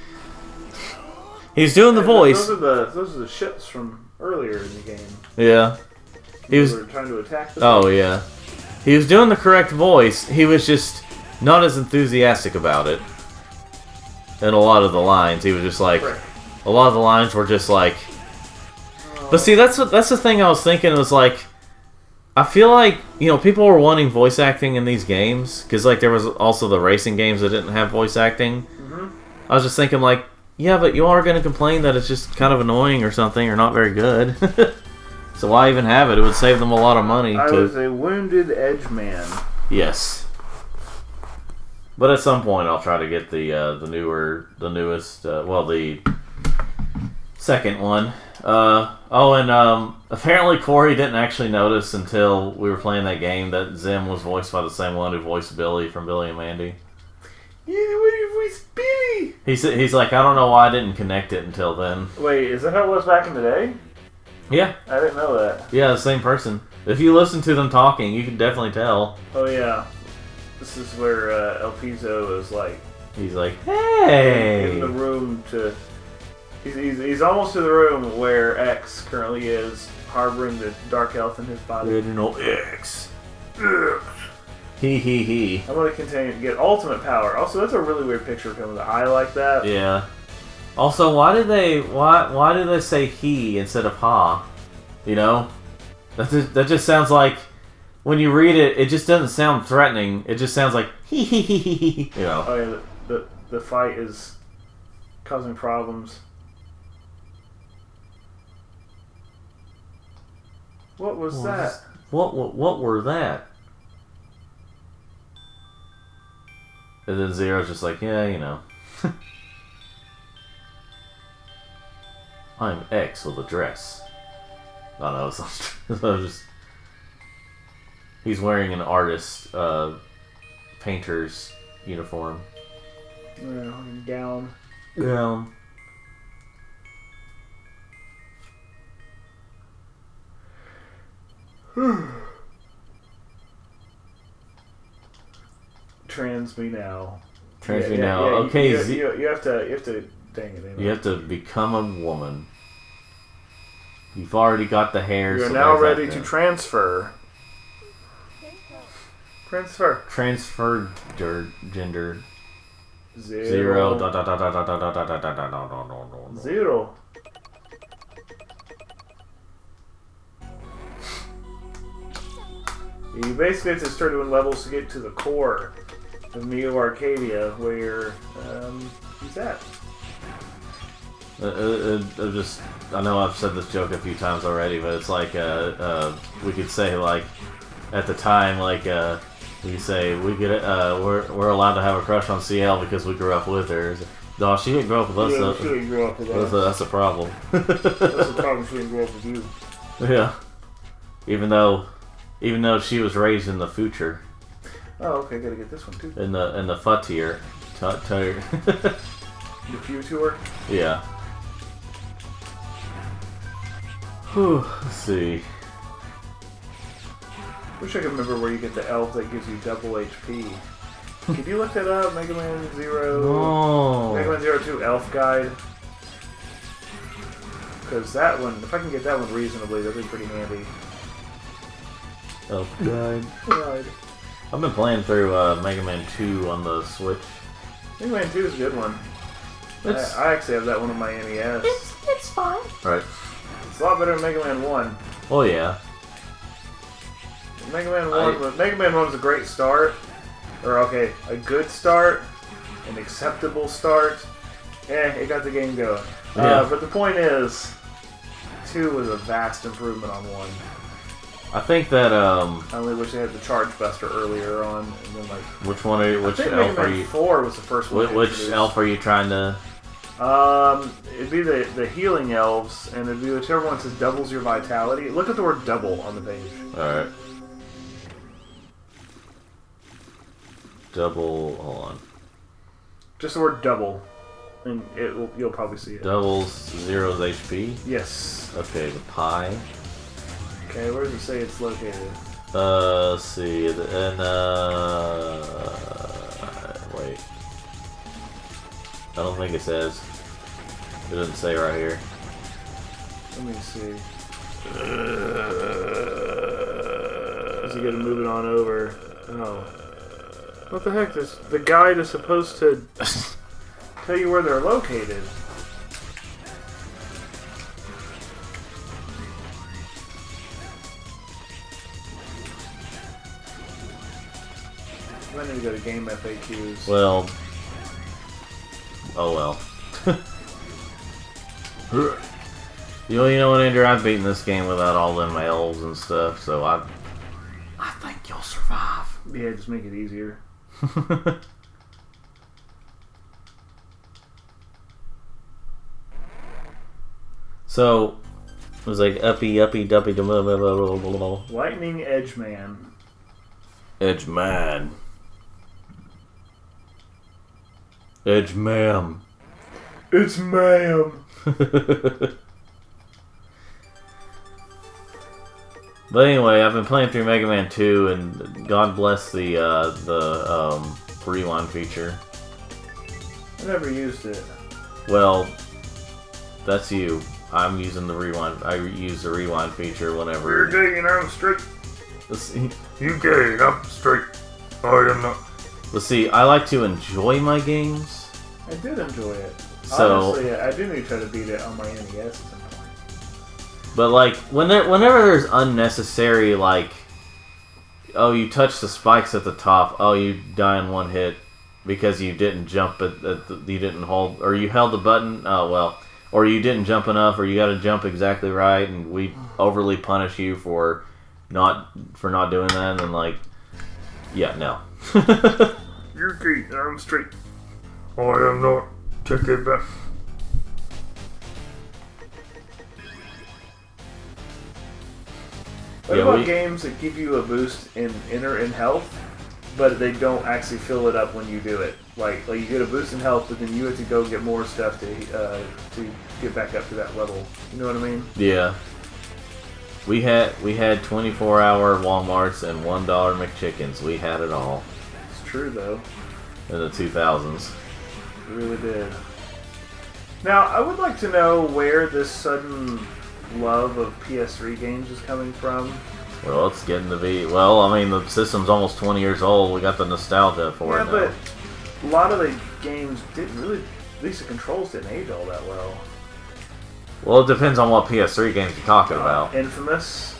he's doing the voice. Those are the ships from earlier in the game. Yeah. He was trying to attack them. Oh, yeah. He was doing the correct voice. He was just not as enthusiastic about it. And a lot of the lines, he was just like... Right. A lot of the lines were just like... But see, that's the thing I was thinking was like... I feel like, people were wanting voice acting in these games. Because, like, there was also the racing games that didn't have voice acting. Mm-hmm. I was just thinking, like... Yeah, but you are going to complain that it's just kind of annoying or something, or not very good. So why even have it? It would save them a lot of money. I was a wounded edge man. Yes. But at some point I'll try to get the newest, the second one. Apparently Corey didn't actually notice until we were playing that game that Zim was voiced by the same one who voiced Billy from Billy and Mandy. Yeah, what you voice Billy? He's like, I don't know why I didn't connect it until then. Wait, is that how it was back in the day? Yeah. I didn't know that. Yeah, the same person. If you listen to them talking, you can definitely tell. Oh, yeah. This is where El Piso is like... He's like, hey! In the room to... He's almost to the room where X currently is, harboring the Dark Elf in his body. Original X. He. I'm going to continue to get ultimate power. Also, that's a really weird picture of him with an eye like that. Yeah. Also, why do they say he instead of ha? That just sounds like when you read it, it just doesn't sound threatening. It just sounds like he. Oh yeah, the fight is causing problems. What was that? What were that? And then Zero's just like, yeah, I'm X with a dress. I don't know, he's wearing an artist, painter's uniform. Gown. Gown. Trans me now. Trans me now. Yeah, okay, you have to. Dang it! You have to become a woman. You've already got the hair. You're now ready to transfer. Transfer gender. Zero. Zero. You basically have to start doing levels to get to the core of Neo Arcadia, where he's at. I know I've said this joke a few times already, but it's like we could say like at the time we say we're allowed to have a crush on CL because we grew up with her. No, she didn't grow up with us. Yeah, she didn't grow up with us. That's a problem. That's a problem. She didn't grow up with you. Yeah. Even though she was raised in the future. Oh, okay. Gotta get this one too. In the future. The future. Yeah. Whew, let's see. Wish I could remember where you get the elf that gives you double HP. Could you look that up? Mega Man Zero. No. Mega Man 02 Elf Guide. Because that one, if I can get that one reasonably, that'd be pretty handy. Elf Guide. Right. I've been playing through Mega Man 2 on the Switch. Mega Man 2 is a good one. I actually have that one on my NES. It's fine. Right. It's a lot better than Mega Man 1. Oh yeah. Mega Man 1 was a great start. Or, okay, a good start. An acceptable start. It got the game going. Yeah. But the point is, 2 was a vast improvement on 1. I think that I only wish they had the Charge Buster earlier on, and then like. Which one are you? Which elf Mega are Man you? 4 was the first one. Which elf are you trying to? It'd be the healing elves, and it'd be whichever one says doubles your vitality. Look at the word "double" on the page. All right. Double. Hold on. Just the word "double," and you'll probably see it. Doubles zeros HP. Yes. Okay, the pie. Okay, where does it say it's located? Let's see, and wait. I don't think it says. It doesn't say right here. Let me see. As you gotta move it on over. Oh. What the heck? The guide is supposed to tell you where they're located. I need to go to game FAQs. Well. Oh well. You know what, Andrew? I've beaten this game without all them elves and stuff, so I think you'll survive. Yeah, just make it easier. So it was like uppy duppy blah, blah, blah, blah, blah, blah. Lightning Edge Man. Edge man. Edge ma'am. It's ma'am. But anyway, I've been playing through Mega Man 2, and God bless the rewind feature. I never used it. Well, that's you. I'm using the rewind. I use the rewind feature whenever. You're gay and I'm straight. Let's see. You gay and I'm straight. I am not. Let's see. I like to enjoy my games. I did enjoy it. So, honestly, I do need to try to beat it on my NES at some point. but like whenever there's unnecessary, like, oh, you touch the spikes at the top, oh, you die in one hit because you didn't jump you didn't hold, or you held the button, oh well, or you didn't jump enough, or you got to jump exactly right, and we overly punish you for not doing that, and then like, yeah, no. You're gay and I'm straight. I am not. Take it back. What about games that give you a boost in health, but they don't actually fill it up when you do it? Like you get a boost in health, but then you have to go get more stuff to get back up to that level. You know what I mean? Yeah. We had 24-hour Walmarts and $1 McChickens. We had it all. It's true though. In the 2000s. It really did. Now, I would like to know where this sudden love of PS3 games is coming from. Well, it's getting to be... Well, I mean, the system's almost 20 years old. We got the nostalgia for it now. Yeah, but a lot of the games didn't really... At least the controls didn't age all that well. Well, it depends on what PS3 games you're talking about. Infamous.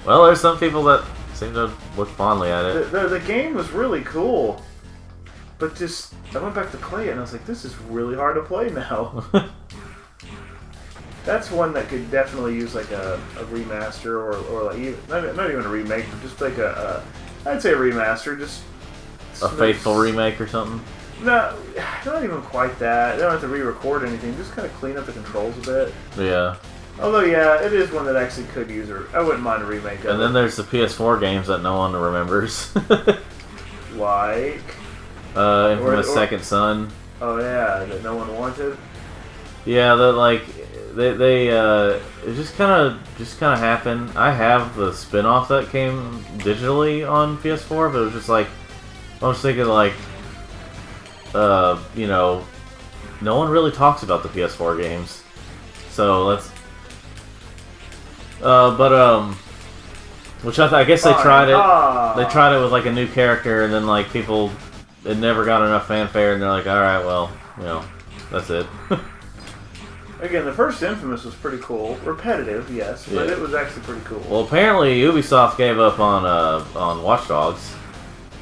Well, there's some people that seem to look fondly at it. The game was really cool. But just... I went back to play it and I was like, this is really hard to play now. That's one that could definitely use like a remaster or like not even a remake, but just like I'd say a remaster, just a faithful remake or something. No, not even quite that. They don't have to re-record anything. Just kind of clean up the controls a bit. Yeah. Although, yeah, it is one that actually could use I wouldn't mind a remake of it. And then there's the PS4 games that no one remembers. Like? Infamous Second Son. Oh, yeah, that no one wanted? Yeah, it just kind of happened. I have the spin-off that came digitally on PS4, but it was just like, I was thinking like, you know, no one really talks about the PS4 games, so let's, which I guess they tried it. They tried it with like a new character, and then like people, it never got enough fanfare, and they're like, all right, well, you know, that's it. Again, the first Infamous was pretty cool. Repetitive, yes, but it was actually pretty cool. Well, apparently Ubisoft gave up on Watch Dogs.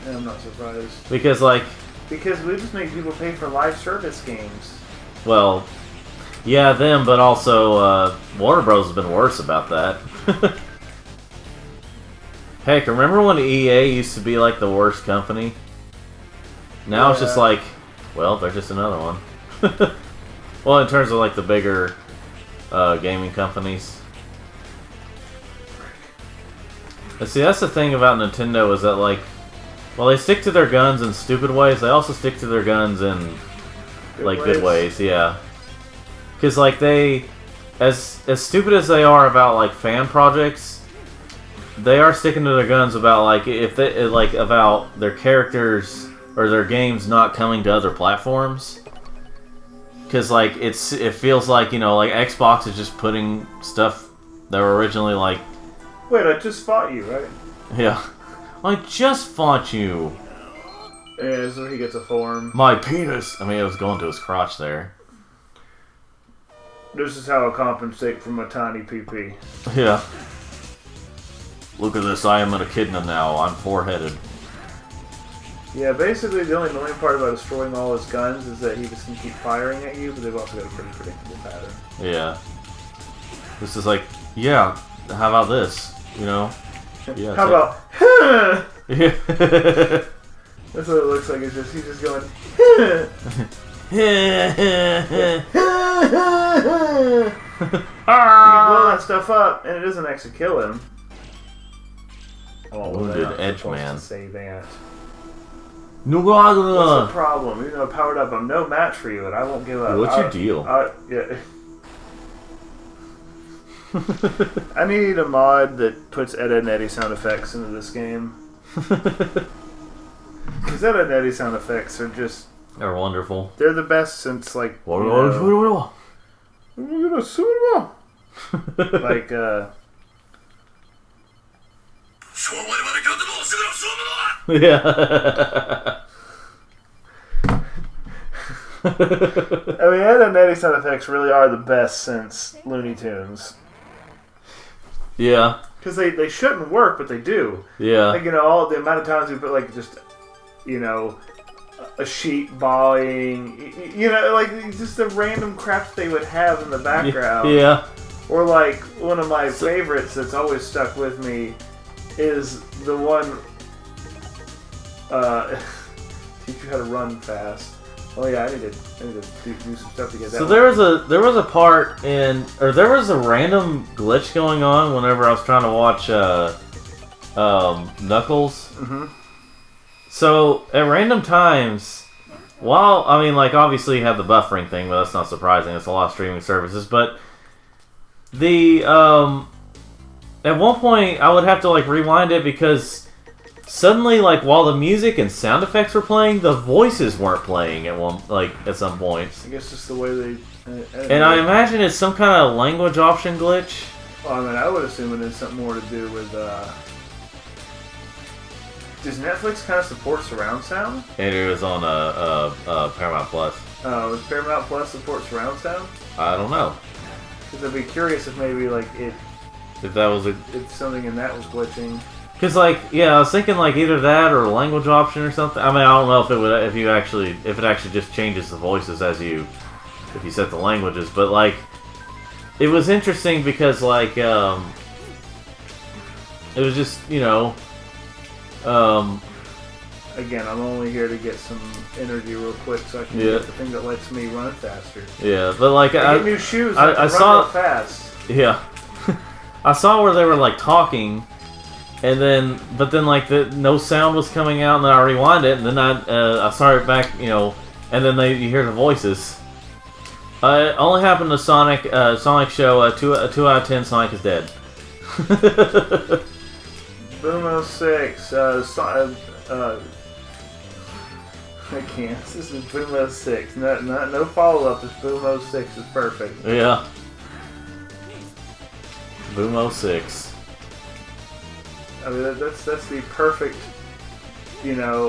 Yeah, I'm not surprised. Because we just make people pay for live service games. Well, yeah, them, but also Warner Bros. Has been worse about that. Heck, remember when EA used to be like the worst company? Now it's just like, well, they're just another one. Well, in terms of like the bigger gaming companies. And see, that's the thing about Nintendo is that like, well, they stick to their guns in stupid ways. They also stick to their guns in good ways. Yeah. Because like they, as stupid as they are about like fan projects, they are sticking to their guns about like if they like about their characters or their games not coming to other platforms. Because like it feels like, you know, like Xbox is just putting stuff that were originally like. Wait, I just fought you, right? Yeah, I just fought you. Yeah, so he gets a form. My penis. I mean, it was going to his crotch there. This is how I compensate for my tiny PP. Yeah. Look at this. I am an echidna now. I'm four-headed. Yeah, basically the only annoying part about destroying all his guns is that he just can keep firing at you, but they've also got a pretty predictable pattern. Yeah. This is like, yeah, how about this? You know? Yeah, how about, huh? Yeah. That's what it looks like. He's just going, You blow that stuff up, and it doesn't actually kill him. Oh, Wounded Edge Man. Say that. What's the problem? Even though powered up, I'm no match for you, and I won't give up. What's your deal? Yeah. I need a mod that puts Ed, Edd and Eddy sound effects into this game. Because Ed, Edd and Eddy sound effects are just... They're wonderful. They're the best since, like... like, yeah. I mean, Ed and Eddy sound effects really are the best since Looney Tunes. Yeah. Because they shouldn't work, but they do. Yeah. Like, you know, all the amount of times we put, like, just, you know, a sheep bawling, you know, like, just the random crap they would have in the background. Yeah. Or, like, one of my favorites that's always stuck with me is the one, teach you how to run fast. Oh yeah, I need to do some stuff to get that. So there was a part there was a random glitch going on whenever I was trying to watch Knuckles. Mm-hmm. So at random times, while I mean, like obviously you have the buffering thing, but that's not surprising. It's a lot of streaming services, but the at one point I would have to like rewind it because suddenly, like while the music and sound effects were playing, the voices weren't playing at some points. I guess just the way they. And I imagine it's some kind of language option glitch. Well, I mean, I would assume it has something more to do with. Does Netflix kind of support surround sound? And it was on Paramount Plus. Does Paramount Plus support surround sound? I don't know. Because I'd be curious if maybe like if that was if something in that was glitching. Because like I was thinking like either that or a language option or something. I mean, I don't know if it actually just changes the voices if you set the languages, but like it was interesting because like it was just Again, I'm only here to get some energy real quick so I can get the thing that lets me run faster. Yeah, but like I get new shoes. I saw real fast. Yeah, I saw where they were like talking, and then like no sound was coming out, and then I rewind it, and then I saw it back, and then you hear the voices. It only happened to Sonic. Sonic Show. 2 out of 10. Sonic is dead. Boom 06. I can't. This is Boom 06. No follow up. This Boom 06 is perfect. Yeah. Boom 06. I mean that's the perfect,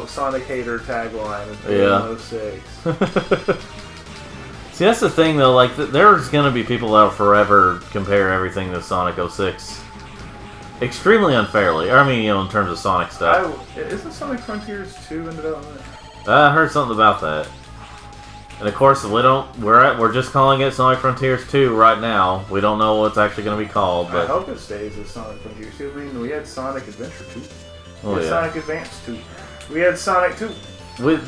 Sonic hater tagline. Boom 06. See, that's the thing though. Like, there's gonna be people that'll forever compare everything to Sonic 06. Extremely unfairly. I mean, in terms of Sonic stuff. Isn't Sonic Frontiers 2 in development? I heard something about that. And of course, we're just calling it Sonic Frontiers 2 right now. We don't know what's actually going to be called. But I hope it stays as Sonic Frontiers 2. I mean, we had Sonic Adventure 2. We had Sonic Advance 2. We had Sonic 2.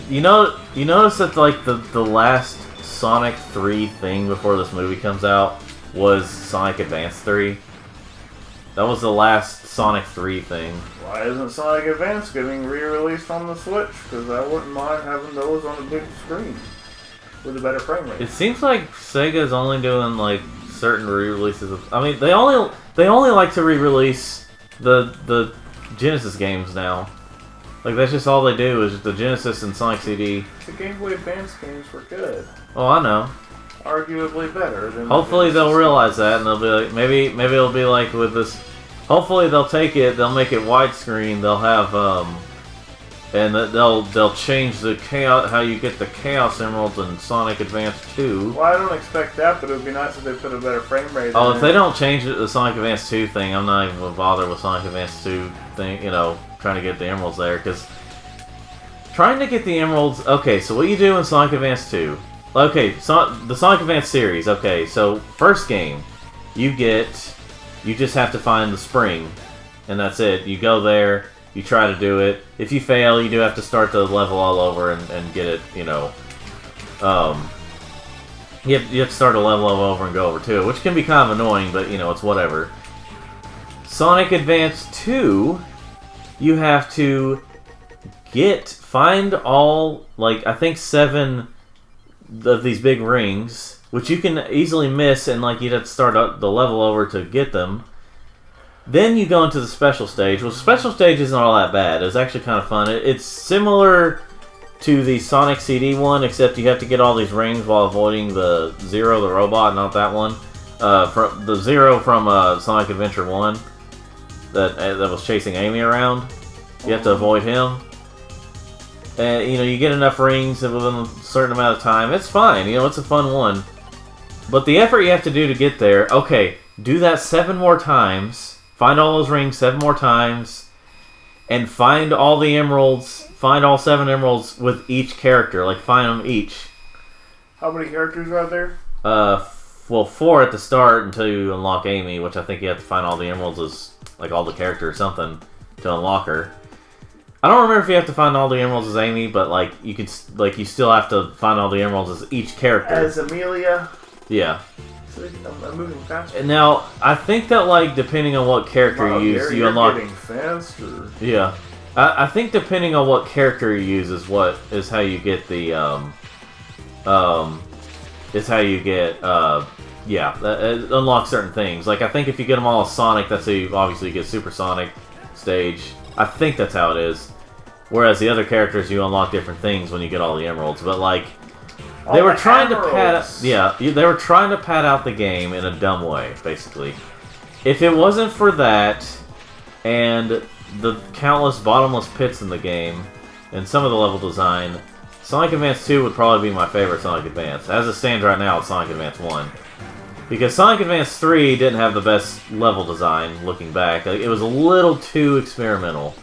You notice that like the last Sonic 3 thing before this movie comes out was Sonic Advance 3. That was the last Sonic 3 thing. Why isn't Sonic Advance getting re-released on the Switch? Because I wouldn't mind having those on a big screen with a better frame rate. It seems like Sega's only doing like certain re-releases of. I mean, they only like to re-release the Genesis games now. Like, that's just all they do is the Genesis and Sonic CD. The Game Boy Advance games were good. Oh, I know. Arguably better than. Hopefully they'll realize that, and they'll be like, maybe it'll be like with this. Hopefully they'll take it, they'll make it widescreen. They'll have and they'll change the chaos, how you get the Chaos Emeralds in Sonic Advance 2. Well, I don't expect that, but it would be nice if they put a better frame rate. Oh, if they don't change it, the Sonic Advance 2 thing, I'm not even gonna bother with Sonic Advance 2 thing. Trying to get the emeralds there, because trying to get the emeralds. Okay, so what you do in Sonic Advance 2? Okay, the Sonic Advance series. Okay, so first game, you just have to find the spring, and that's it. You go there, you try to do it. If you fail, you do have to start the level all over and get it. You have to start a level all over and go over to it, which can be kind of annoying, but it's whatever. Sonic Advance 2, you have to find all, like, I think 7 of these big rings, which you can easily miss, and like you'd have to start the level over to get them. Then you go into the special stage. Well, the special stage isn't all that bad. It's actually kind of fun. It's similar to the Sonic CD one, except you have to get all these rings while avoiding the Zero, the robot, not that one. From the Zero from Sonic Adventure 1 that was chasing Amy around. You have to avoid him. And, you get enough rings within a certain amount of time. It's fine. It's a fun one. But the effort you have to do to get there, okay, do that 7 more times. Find all those rings 7 more times. And find all the emeralds. Find all 7 emeralds with each character. Like, find them each. How many characters are there? 4 at the start until you unlock Amy, which I think you have to find all the emeralds as, like, all the characters or something to unlock her. I don't remember if you have to find all the emeralds as Amy, but like you still have to find all the emeralds as each character. As Amelia. Yeah. So I'm moving faster. Now I think that like depending on what character you use, you unlock. Getting faster. Yeah, I think depending on what character you use is how you get the unlock certain things. Like I think if you get them all as Sonic, that's how you obviously get Super Sonic stage. I think that's how it is. Whereas the other characters, you unlock different things when you get all the emeralds. But like, they were trying to pad out the game in a dumb way, basically. If it wasn't for that, and the countless bottomless pits in the game, and some of the level design, Sonic Advance 2 would probably be my favorite Sonic Advance. As it stands right now, it's Sonic Advance 1. Because Sonic Advance 3 didn't have the best level design, looking back. Like, it was a little too experimental.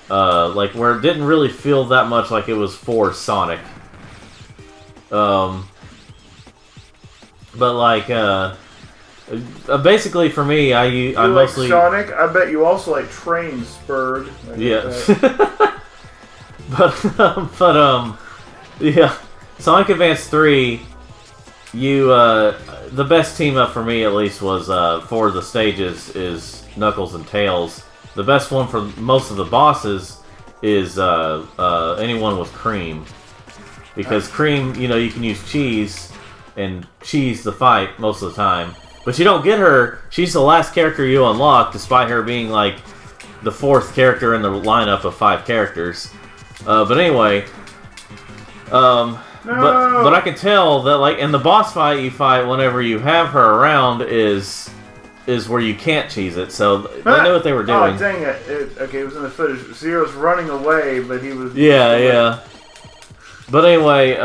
Where it didn't really feel that much like it was for Sonic. But like, basically for me, I mostly... Sonic? I bet you also like Train Spurred. Yeah. Yeah, Sonic Advance 3. The best team up for me at least was for the stages is Knuckles and Tails. The best one for most of the bosses is anyone with Cream, because Cream, you can use cheese and cheese the fight most of the time, but you don't get her. She's the last character you unlock, despite her being like the 4th character in the lineup of 5 characters. But anyway, No! but I can tell that like in the boss fight you fight whenever you have her around is where you can't cheese it. So they knew what they were doing. Oh dang it! Okay, it was in the footage. Zero's running away, but he was. Yeah. But anyway,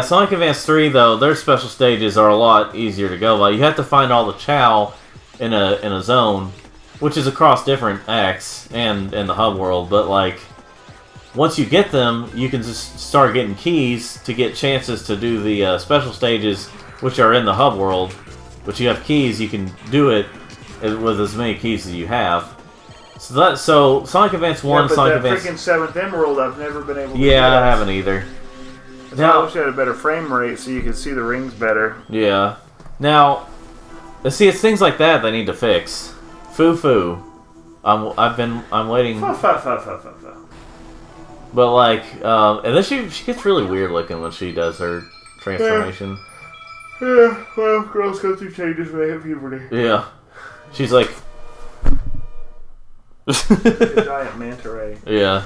Sonic Advance 3 though, their special stages are a lot easier to go. Like you have to find all the Chow in a zone, which is across different acts and in the hub world. But like, once you get them, you can just start getting keys to get chances to do the special stages, which are in the hub world. But you have keys, you can do it with as many keys as you have. So Sonic Advance 1, Sonic Advance... freaking 7th Emerald, I've never been able to do that. I haven't either. Now, I wish I had a better frame rate so you could see the rings better. Yeah. Now, see, it's things like that they need to fix. Foo. I'm waiting. But like, and then she gets really weird looking when she does her transformation. Yeah, well, girls go through changes when they have puberty. Yeah. She's like... a giant manta ray. Yeah.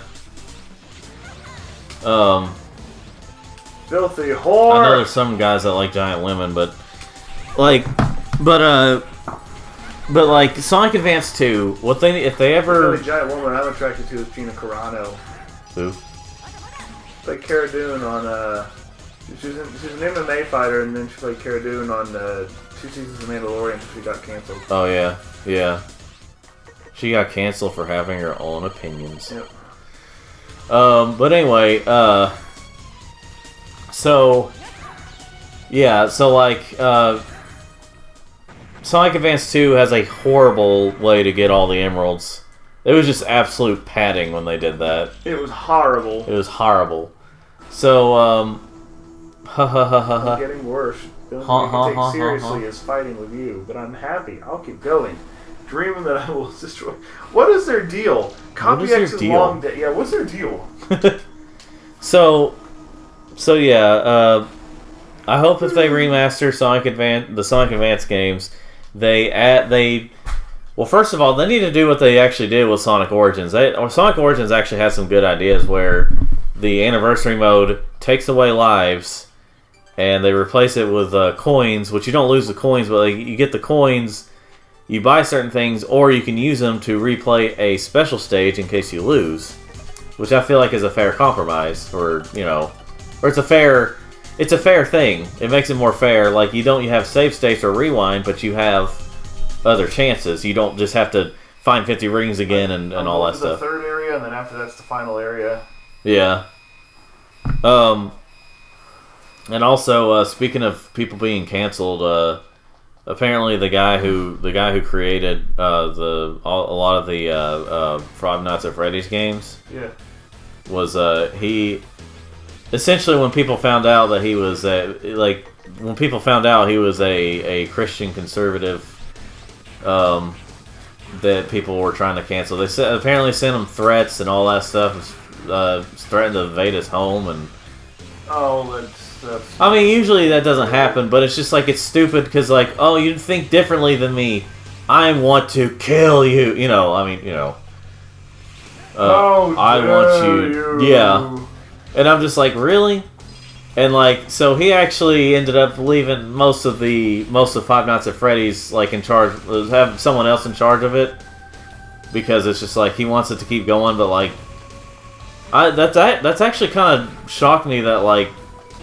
Filthy whore! I know there's some guys that like giant women, but Sonic Advance 2, if they ever... The only giant woman I'm attracted to is Gina Carano. Who? Like Cara Dune on, she's an MMA fighter, and then she played Cara Dune on, 2 seasons of Mandalorian, so she got canceled. Oh, yeah. She got canceled for having her own opinions. Yep. But anyway, Sonic Advance 2 has a horrible way to get all the emeralds. It was just absolute padding when they did that. It was horrible. So, I'm getting worse. The only thing I can take seriously is fighting with you, but I'm happy. I'll keep going. Dreaming that I will destroy. What is their deal? MOPGX is long dead. Yeah, what's their deal? So I hope if they remaster the Sonic Advance games, well, first of all, they need to do what they actually did with Sonic Origins. Sonic Origins actually has some good ideas where the anniversary mode takes away lives, and they replace it with coins, which you don't lose the coins, but you get the coins, you buy certain things, or you can use them to replay a special stage in case you lose, which I feel like is a fair compromise, or it's a fair thing. It makes it more fair. Like you have save states or rewind, but you have other chances. You don't just have to find 50 rings again and all that stuff. The third area, and then after that's the final area. Yeah. And also, speaking of people being canceled, apparently the guy who created a lot of the Five Nights at Freddy's games, was he essentially when people found out that he was a Christian conservative, that people were trying to cancel. They apparently sent him threats and all that stuff. Threatened to invade his home and. Oh, that's. I mean, usually that doesn't happen, but it's just like it's stupid because you think differently than me. I want to kill you. I want you. Yeah. And I'm just like, really? And so he actually ended up leaving most of Five Nights at Freddy's in charge, have someone else in charge of it, because it's just he wants it to keep going. But that's actually kind of shocked me that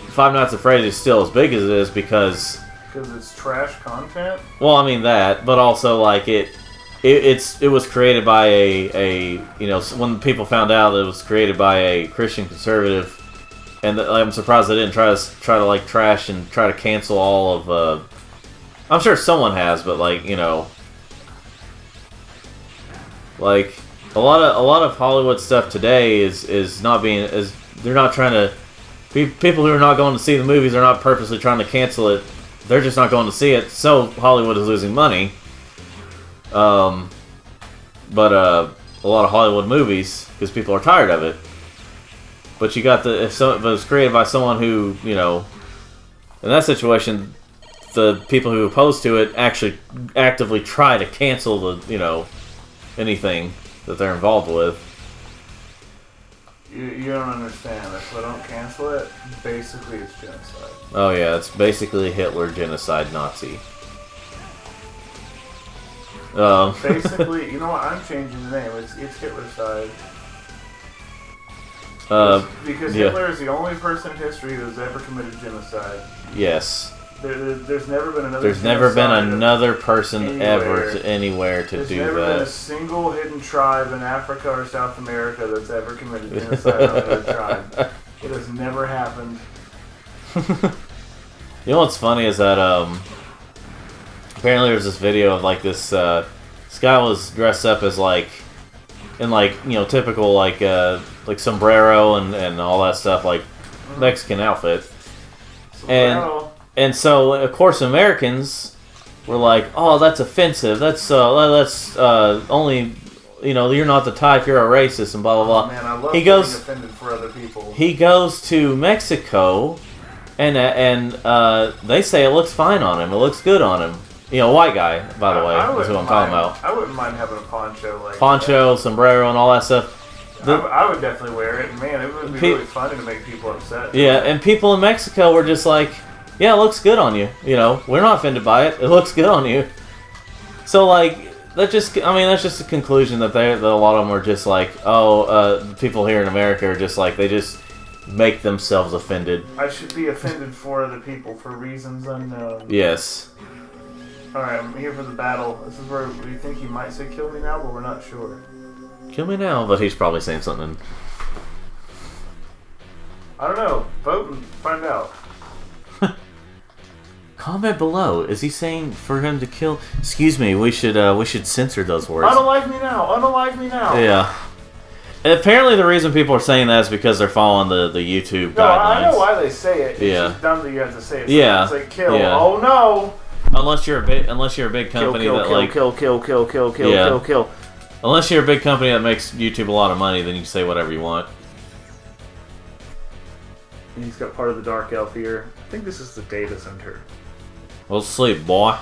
Five Nights at Freddy's is still as big as it is because it's trash content. Well, I mean that, but also it was created by when people found out it was created by a Christian conservative, and I'm surprised they didn't try to trash and try to cancel all of. I'm sure someone has, but a lot of Hollywood stuff today is not being they're not trying to people who are not going to see the movies are not purposely trying to cancel it. They're just not going to see it. So Hollywood is losing money. But a lot of Hollywood movies because people are tired of it. But you got if it was created by someone who in that situation, the people who oppose to it actually actively try to cancel the anything that they're involved with. You don't understand. If they don't cancel it, basically it's genocide. Oh yeah, it's basically Hitler, genocide, Nazi. Basically, you know what? I'm changing the name. It's Hitlercide. Because Hitler is the only person in history who has ever committed genocide. Yes. There's never been another. There's never been another person anywhere to do that. There's never been a single hidden tribe in Africa or South America that's ever committed genocide on another tribe. It has never happened. You know what's funny is that apparently there's this video of like this guy was dressed up as typical like sombrero and all that stuff, like Mexican outfit. Sombrero. And so, of course, Americans were like, "Oh, that's offensive. That's only, you're not the type. You're a racist," and blah blah blah. Oh, man, I love being offended for other people. He goes to Mexico, and they say it looks fine on him. It looks good on him. White guy, by the way, is who I'm talking about. I wouldn't mind having a poncho poncho, sombrero, and all that stuff. I would definitely wear it, and man, it would be really funny to make people upset. Yeah, and people in Mexico were just like, yeah, it looks good on you. We're not offended by it. It looks good on you. So, that's just a conclusion that a lot of them are just like, people here in America are just like, they just make themselves offended. I should be offended for other people for reasons unknown. Yes. Alright, I'm here for the battle. This is where we think he might say kill me now, but we're not sure. Kill me now, but he's probably saying something. I don't know. Vote and find out. Comment below. Is he saying for him to kill? Excuse me. We should censor those words. Unalive me now. Unalive me now. Yeah. And apparently, the reason people are saying that is because they're following the YouTube guidelines. I know why they say it. It's just dumb that you have to say it. So yeah. It's like kill. Yeah. Oh no. Unless you're a big company kill, that kill. Unless you're a big company that makes YouTube a lot of money, then you can say whatever you want. And he's got part of the Dark Elf here. I think this is the data center. Well, sleep, boy.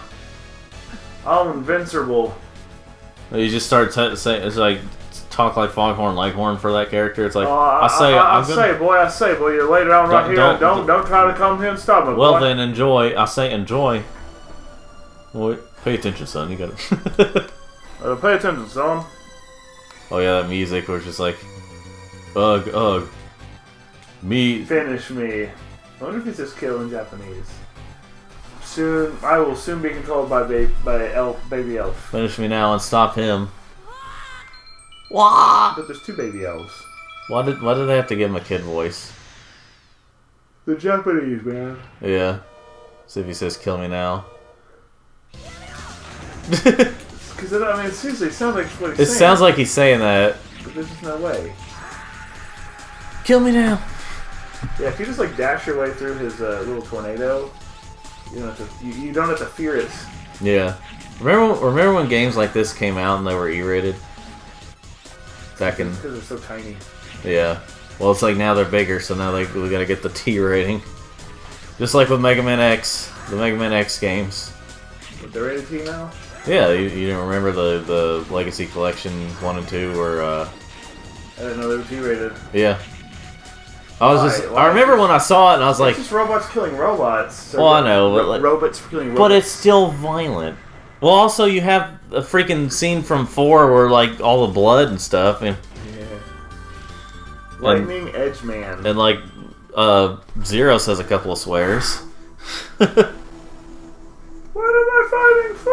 I'm invincible. You just start saying it's like talk like Foghorn Leghorn for that character. It's like I say, boy. You're laid down right here. Don't try to come here and stop me. Well, boy. then enjoy. I say enjoy. Boy, pay attention, son. You gotta. Pay attention, son. Oh yeah, that music was just like, ugh. Me. Finish me. I wonder if he says kill in Japanese. I will soon be controlled by baby elf. Finish me now and stop him. Wah! But there's two baby elves. Why did they have to give him a kid voice? The Japanese, man. Yeah. See if he says kill me now. Because seriously, it sounds like what he's saying. It sounds like he's saying that. But there's just no way. Kill me now. Yeah, if you just dash your way through his little tornado, you don't have to fear it. Yeah. Remember when games like this came out and they were E-rated? Because they're so tiny. Yeah. Well, it's like now they're bigger, so now we gotta get the T rating. Just like with Mega Man X, the Mega Man X games. But they're rated T now? Yeah, you didn't remember the Legacy Collection 1 and 2 were I didn't know they were T-rated. Yeah. I remember when I saw it and I was like... It's just robots killing robots. So well, I know. But robots killing robots. But it's still violent. Well, also you have a freaking scene from 4 where all the blood and stuff. And, yeah. Lightning Edge Man. And Zero says a couple of swears. What am I fighting for?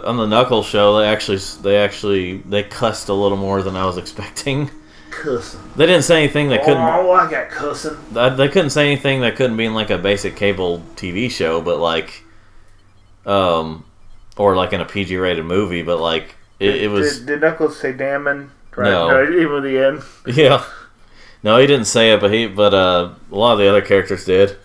On the Knuckles show, they cussed a little more than I was expecting. Cussing. They didn't say anything that couldn't. Oh, I got cussing. They couldn't say anything that couldn't be in a basic cable TV show, but or like in a PG-rated movie, but like it was. Did Knuckles say "damn"? Right, no, even at the end. Yeah, no, he didn't say it, but a lot of the other characters did.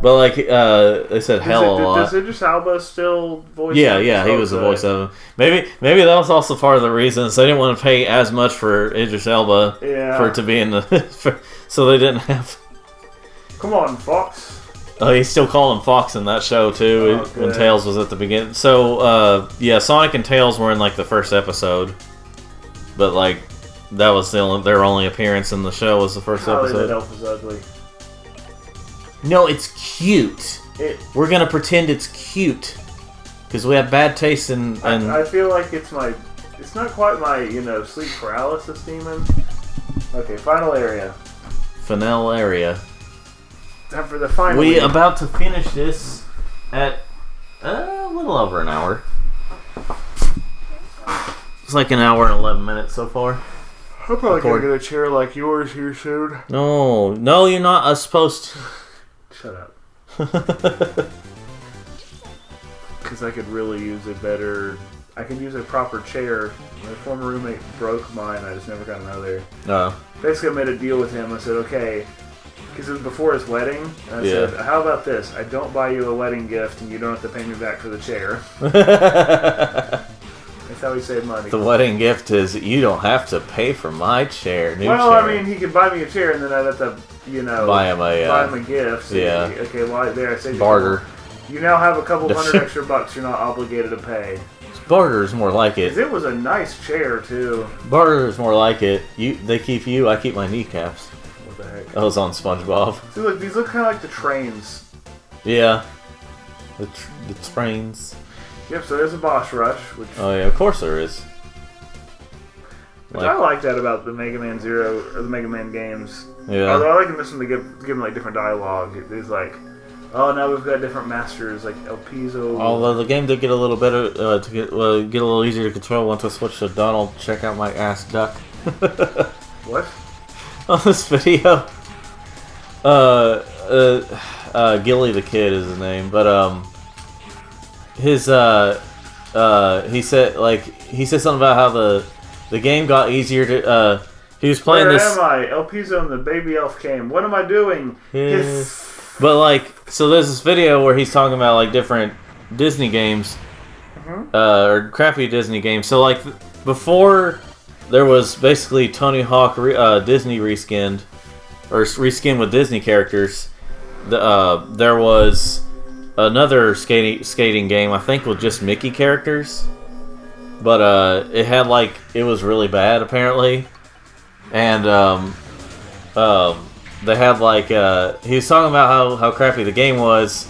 But like they said hell a lot. Does Idris Elba still voice? Yeah, he was the voice of him. Maybe that was also part of the reason. So they didn't want to pay as much for Idris Elba for it to be in the. So they didn't have. Come on, Fox. Oh, he still called him Fox in that show too when Tails was at the beginning. So Sonic and Tails were in like the first episode, but like that was their only appearance in the show was the first episode. That elf is ugly. No, it's cute. We're gonna pretend it's cute because we have bad taste in. I feel like it's not quite my sleep paralysis demon. Okay, final area. Final area. Time for the final. We about to finish this at a little over an hour. It's like an hour and 11 minutes so far. I'm probably gonna get a chair like yours here soon. No, you're not supposed to. Shut up. Because I could really use I could use a proper chair. My former roommate broke mine. I just never got another. No. Basically, I made a deal with him. I said, okay, because it was before his wedding. And I said, how about this? I don't buy you a wedding gift, and you don't have to pay me back for the chair. That's how we save money. The wedding gift is you don't have to pay for my chair. Chair. I mean, he could buy me a chair, and then I'd have to, buy him a gift. So okay, well, there I say barter. You now have a couple $100 extra bucks. You're not obligated to pay. Barter is more like it. It was a nice chair too. Barter is more like it. They keep you. I keep my kneecaps. What the heck? That was on SpongeBob. See, look, these look kind of like the trains. Yeah. The trains. Yep. So there's a boss rush. Which of course there is. I like that about the Mega Man Zero or the Mega Man games. Yeah. Although I like this one to give them like different dialogue. It's like, oh, now we've got different masters like El Piso. Although the game did get a little better get a little easier to control once I switched to Donald. Check out my ass duck. What? On this video, Gilly the Kid is his name, but he said something about how the game got easier to. He was playing Where this. Am I? El Piso and the baby elf came. What am I doing? But so there's this video where he's talking about like different Disney games, or crappy Disney games. So like before, there was basically Tony Hawk Disney reskinned, or reskinned with Disney characters. There was another skating game, I think, with just Mickey characters, but it was really bad apparently, and they had he was talking about how crappy the game was,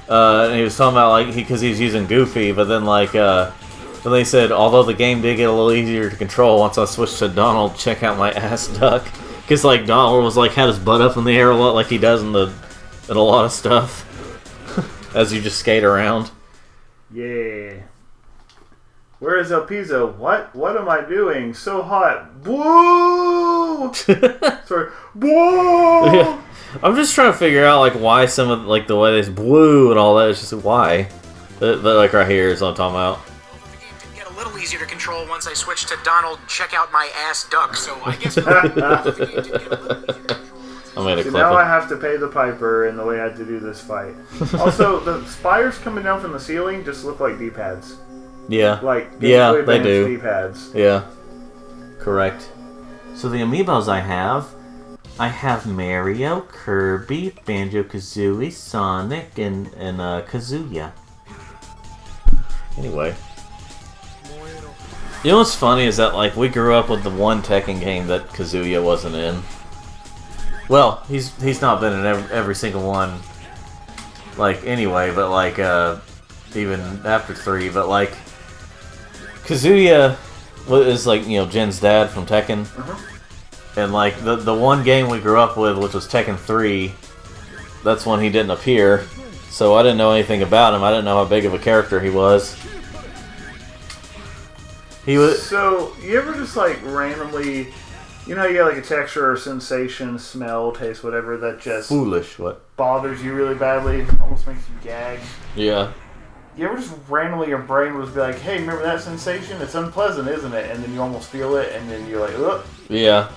and he was talking about because he was using Goofy, but then then they said although the game did get a little easier to control once I switched to Donald, check out my ass duck, because Donald was had his butt up in the air a lot like he does in a lot of stuff as you just skate around. Yeah. Where is El Piso? What am I doing? So hot. Woo! Sorry. Whoa! Yeah. I'm just trying to figure out why some of the way they blue and all that is just why. But right here is what I'm talking about. The game did get a little easier to control once I switched to Donald. Check out my ass duck. So I guess the game did get a little easier to control. Now I have to pay the piper in the way I had to do this fight. Also, the spires coming down from the ceiling just look like D-pads. Yeah. They do. D-pads. Yeah. Correct. So the amiibos I have Mario, Kirby, Banjo-Kazooie, Sonic, and Kazuya. Anyway. You know what's funny is that we grew up with the one Tekken game that Kazuya wasn't in. Well, he's not been in every single one. Anyway, but even after 3, but Kazuya is Jin's dad from Tekken. And the one game we grew up with, which was Tekken 3, that's when he didn't appear. So I didn't know anything about him. I didn't know how big of a character he was. So, you ever just randomly, you get a texture or sensation, smell, taste, whatever, that just foolish, what? bothers you really badly, almost makes you gag? Yeah. You ever just randomly your brain was be like, hey, remember that sensation? It's unpleasant, isn't it? And then you almost feel it, and then you're like, ugh. Yeah.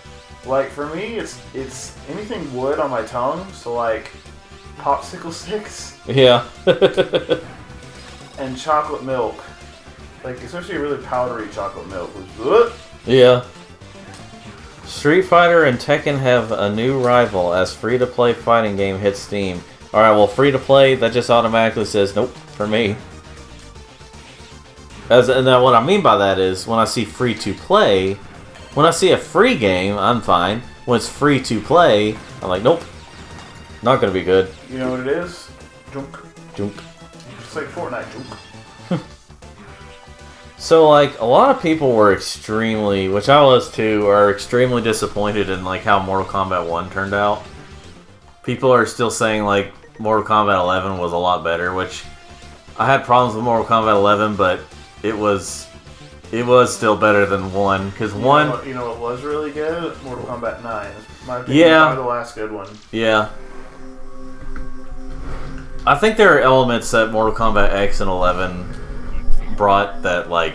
Like, for me, it's anything wood on my tongue, so like popsicle sticks. Yeah. And chocolate milk. Like, especially really powdery chocolate milk. Was, yeah. Street Fighter and Tekken have a new rival as free-to-play fighting game hits Steam. Alright, well, free-to-play, that just automatically says, nope, for me. And now what I mean by that is, when I see free-to-play, when I see a free game, I'm fine. When it's free-to-play, I'm like, nope, not gonna be good. You know what it is? Junk. Junk. Just like Fortnite junk. So, like, a lot of people were extremely, which I was too, are extremely disappointed in, like, how Mortal Kombat 1 turned out. People are still saying, like, Mortal Kombat 11 was a lot better, which I had problems with Mortal Kombat 11, but it was still better than 1, because 1... You know what was really good? Mortal Kombat 9. My opinion, probably the last good one. Yeah. I think there are elements that Mortal Kombat X and 11 brought that, like,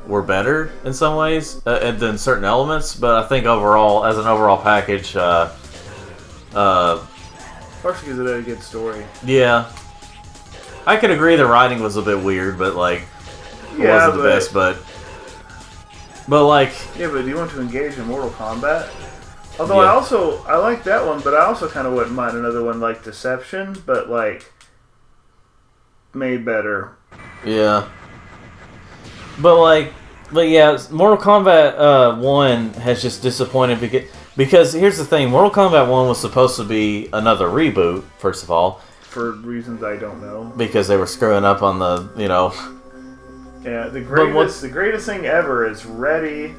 were better in some ways than certain elements, but I think overall, as an overall package, partially because it had a good story. Yeah. I could agree the writing was a bit weird, but, like, it wasn't the best, but like... Yeah, but do you want to engage in Mortal Kombat? Although I like that one, but I also kind of wouldn't mind another one like Deception, but, like, made better. Yeah. But yeah, Mortal Kombat 1 has just disappointed because here's the thing, Mortal Kombat 1 was supposed to be another reboot, first of all. For reasons I don't know. Because they were screwing up on the, you know... Yeah, the greatest thing ever is Ready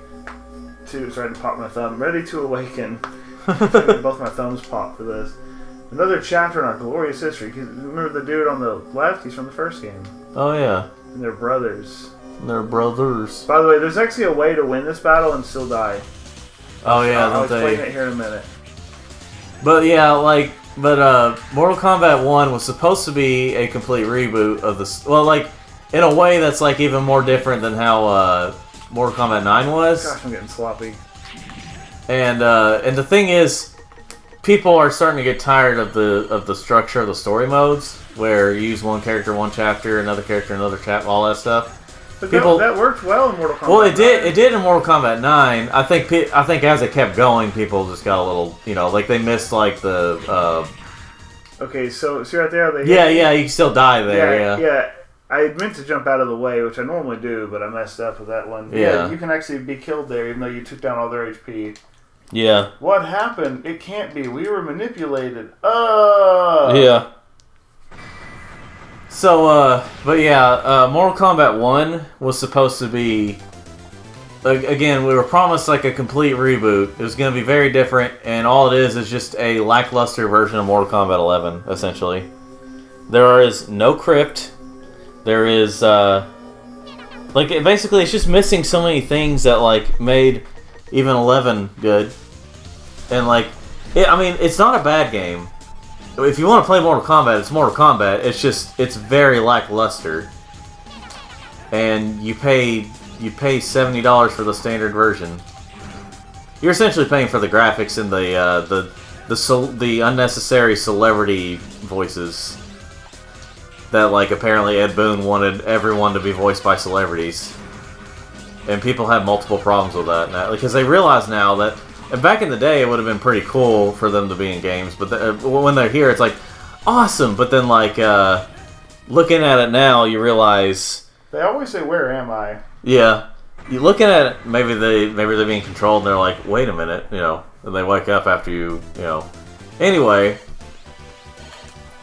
to... Sorry to pop my thumb. Ready to Awaken. Both my thumbs pop for this. Another chapter in our glorious history. Remember the dude on the left? He's from the first game. Oh, yeah. And they're brothers. They're brothers. By the way, there's actually a way to win this battle and still die. Oh yeah, I'll explain it here in a minute. But yeah, Mortal Kombat 1 was supposed to be a complete reboot of this. Well, like, in a way that's like even more different than how Mortal Kombat 9 was. Gosh, I'm getting sloppy. And the thing is, people are starting to get tired of the structure of the story modes, where you use one character, one chapter, another character, another chapter, all that stuff. But that worked well in Mortal Kombat. Well, it did in Mortal Kombat 9. I think as it kept going, people just got a little, you know, like they missed like the. Okay, so see right there. Yeah, you can still die there. Yeah. I meant to jump out of the way, which I normally do, but I messed up with that one. Yeah, you can actually be killed there, even though you took down all their HP. Yeah. What happened? It can't be. We were manipulated. Yeah. So, but yeah, Mortal Kombat 1 was supposed to be, again, we were promised like a complete reboot. It was going to be very different, and all it is just a lackluster version of Mortal Kombat 11, essentially. There is no crypt. There is, basically it's just missing so many things that, like, made even 11 good. And, like, it's not a bad game. If you want to play Mortal Kombat, it's Mortal Kombat. It's very lackluster. And you pay $70 for the standard version. You're essentially paying for the graphics and the unnecessary celebrity voices that, like, apparently Ed Boon wanted everyone to be voiced by celebrities. And people have multiple problems with that now, because they realize now that. And back in the day, it would have been pretty cool for them to be in games, but when they're here, it's like, awesome! But then, like, looking at it now, you realize... They always say, where am I? Yeah. You looking at it, maybe they're being controlled, and they're like, wait a minute, you know, and they wake up after you know. Anyway,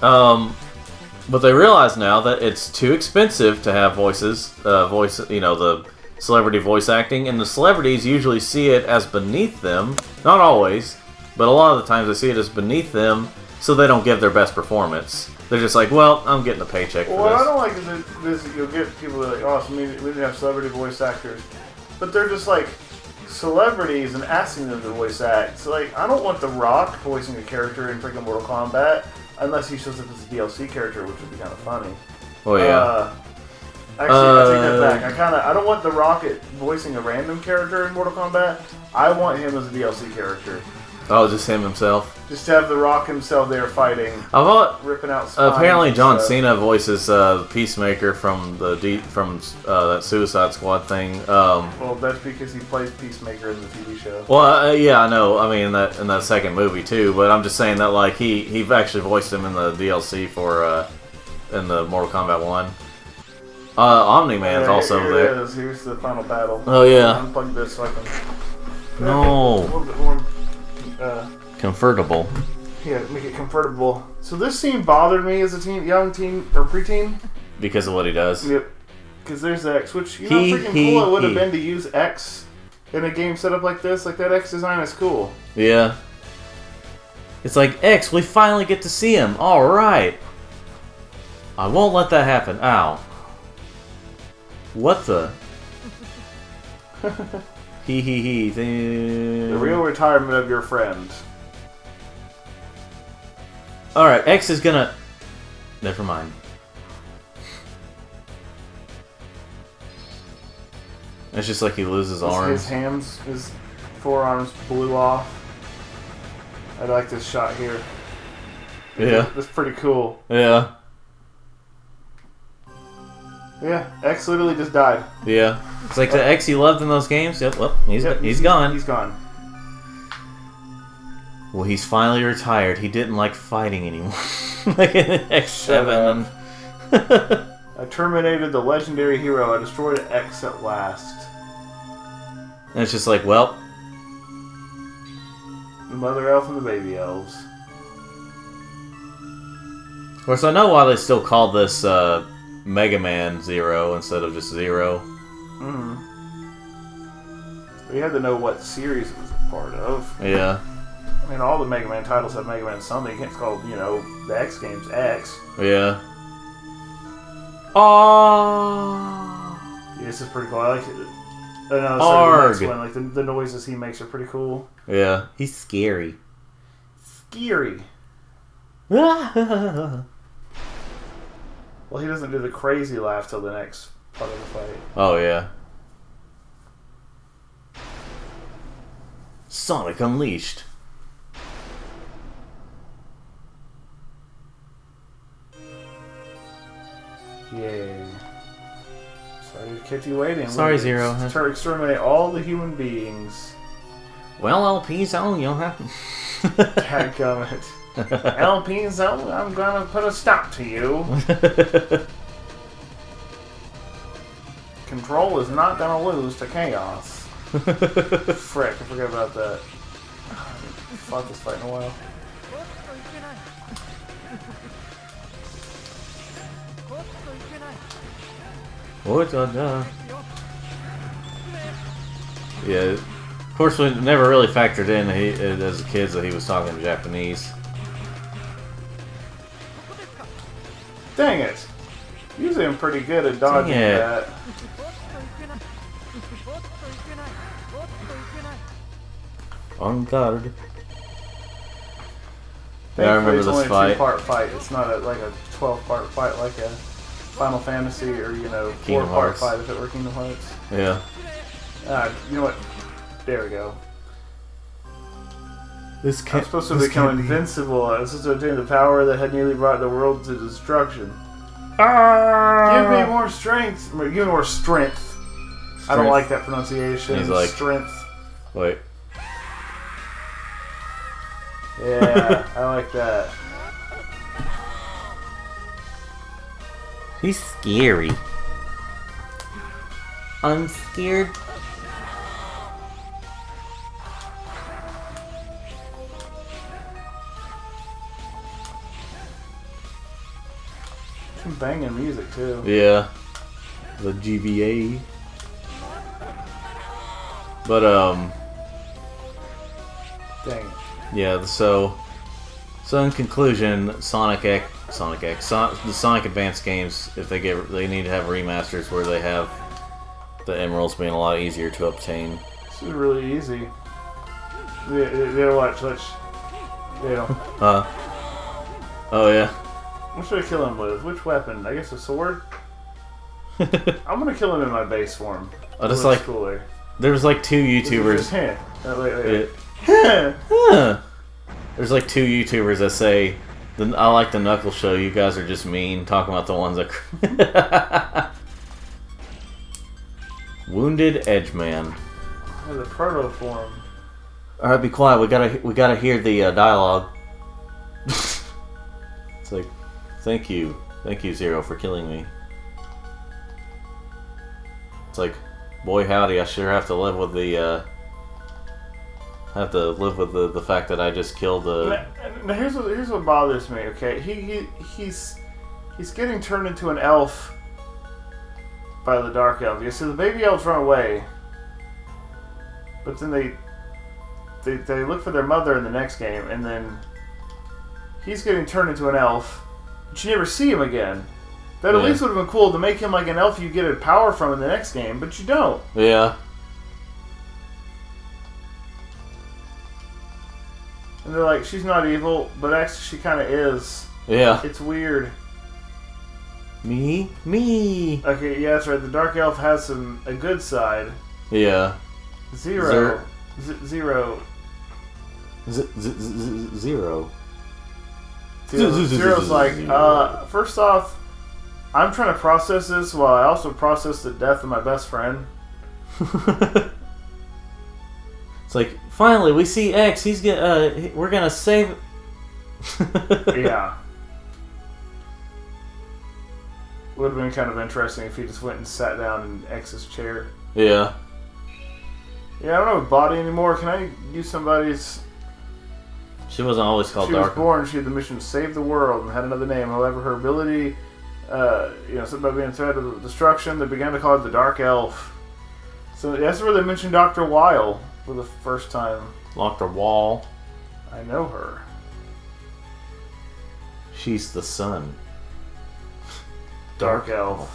but they realize now that it's too expensive to have the celebrity voice acting, and the celebrities usually see it as beneath them. Not always, but a lot of the times they see it as beneath them, so they don't give their best performance. They're just like, well, I'm getting a paycheck for this. What I don't like is you'll get people that are like, oh, so we didn't have celebrity voice actors. But they're just like celebrities and asking them to voice act. So, like, I don't want The Rock voicing a character in freaking Mortal Kombat, unless he shows up as a DLC character, which would be kind of funny. Oh yeah. Actually, I take that back. I don't want The Rocket voicing a random character in Mortal Kombat. I want him as a DLC character. Oh, just him himself. Just to have The Rock himself there fighting. Ripping out spines. Apparently, John Cena voices Peacemaker from that Suicide Squad thing. Well, that's because he plays Peacemaker in the TV show. Well, yeah, I know. I mean, in that second movie too. But I'm just saying that like he actually voiced him in the DLC for in the Mortal Kombat 1. Omni-Man's also there. It is. Here's the final battle. Oh yeah. Unplug this so I can. No. A little bit more. Comfortable. Yeah, make it comfortable. So this scene bothered me as a young teen or preteen. Because of what he does. Yep. Because there's X, which you know how freaking cool it would have been to use X in a game setup like this. Like that X design is cool. Yeah. It's like X. We finally get to see him. All right. I won't let that happen. Ow. What the? He. The real retirement of your friend. Alright, X is gonna... Never mind. It's just like he loses arms. His forearms blew off. I like this shot here. Yeah. That's pretty cool. Yeah. Yeah, X literally just died. Yeah. It's like the X you loved in those games. Yep, well, he's gone. He's gone. Well, he's finally retired. He didn't like fighting anymore. Like in X7. I terminated the legendary hero. I destroyed X at last. And it's just like, well... The Mother Elf and the Baby Elves. Of course, I know why they still call this Mega Man Zero instead of just Zero. Mm-hmm. We had to know what series it was a part of. Yeah. I mean, all the Mega Man titles have Mega Man something. You can't call, the X games X. Yeah. Oh. Yeah, this is pretty cool. I like it. The next one, like the noises he makes are pretty cool. Yeah. He's scary. Scary. Well, he doesn't do the crazy laugh till the next part of the fight. Oh, yeah. Sonic Unleashed. Yay. Sorry to keep you waiting. Sorry, Zero. To exterminate all the human beings. Well, LP Zone, you'll have... Dadgummit. LP Zone, I'm gonna put a stop to you. Control is not gonna lose to Chaos. Frick, I forgot about that. Fought this fight in a while. Yeah, of course we never really factored in as kids that he was talking Japanese. Dang it! Usually I'm pretty good at dodging that. On guard. Yeah, I remember this fight. It's only a 2-part fight. It's not like a 12-part fight like a Final Fantasy or 4-part fight if it were Kingdom Hearts. Yeah. You know what? There we go. I'm supposed to become invincible. I was supposed to obtain the power that had nearly brought the world to destruction. Give me more strength. Give me more strength. I don't like that pronunciation. He's like, strength. Wait. Yeah, I like that. He's scary. I'm scared. Some banging music too. Yeah. The GBA. But dang it. Yeah, so in conclusion, the Sonic Advance games, if they need to have remasters where they have the emeralds being a lot easier to obtain. This is really easy. Yeah, watch. Oh yeah. What should I kill him with? Which weapon? I guess a sword? I'm gonna kill him in my base form. Oh, just like cooler. There's like 2 YouTubers. Wait. There's like 2 YouTubers that say, I like the Knuckle Show, you guys are just mean, talking about the ones that... Wounded Edgeman. The proto form. Alright, be quiet, we gotta hear the dialogue. It's like, thank you, Zero, for killing me. It's like, boy howdy, I sure have to live with the, the fact that I just killed the... Now here's what bothers me, okay? He's getting turned into an elf by the Dark Elf. You see, the baby elves run away, but then they look for their mother in the next game, and then he's getting turned into an elf, but you never see him again. That at least would have been cool to make him like an elf you get a power from in the next game, but you don't. Yeah. And they're like, she's not evil, but actually she kind of is. Yeah. It's weird. Me. Okay, yeah, that's right. The Dark Elf has a good side. Yeah. Zero. Zero's like, first off, I'm trying to process this while I also process the death of my best friend. It's like, finally, we see X. We're gonna save. Yeah. Would have been kind of interesting if he just went and sat down in X's chair. Yeah. Yeah, I don't have a body anymore. Can I use somebody's... She wasn't always called Dark. She was born, she had the mission to save the world and had another name. However, her ability, something about being a threat of destruction, they began to call it the Dark Elf. So that's where they mentioned Dr. Weil for the first time. Dr. Wall. I know her. She's the sun. Dark Elf.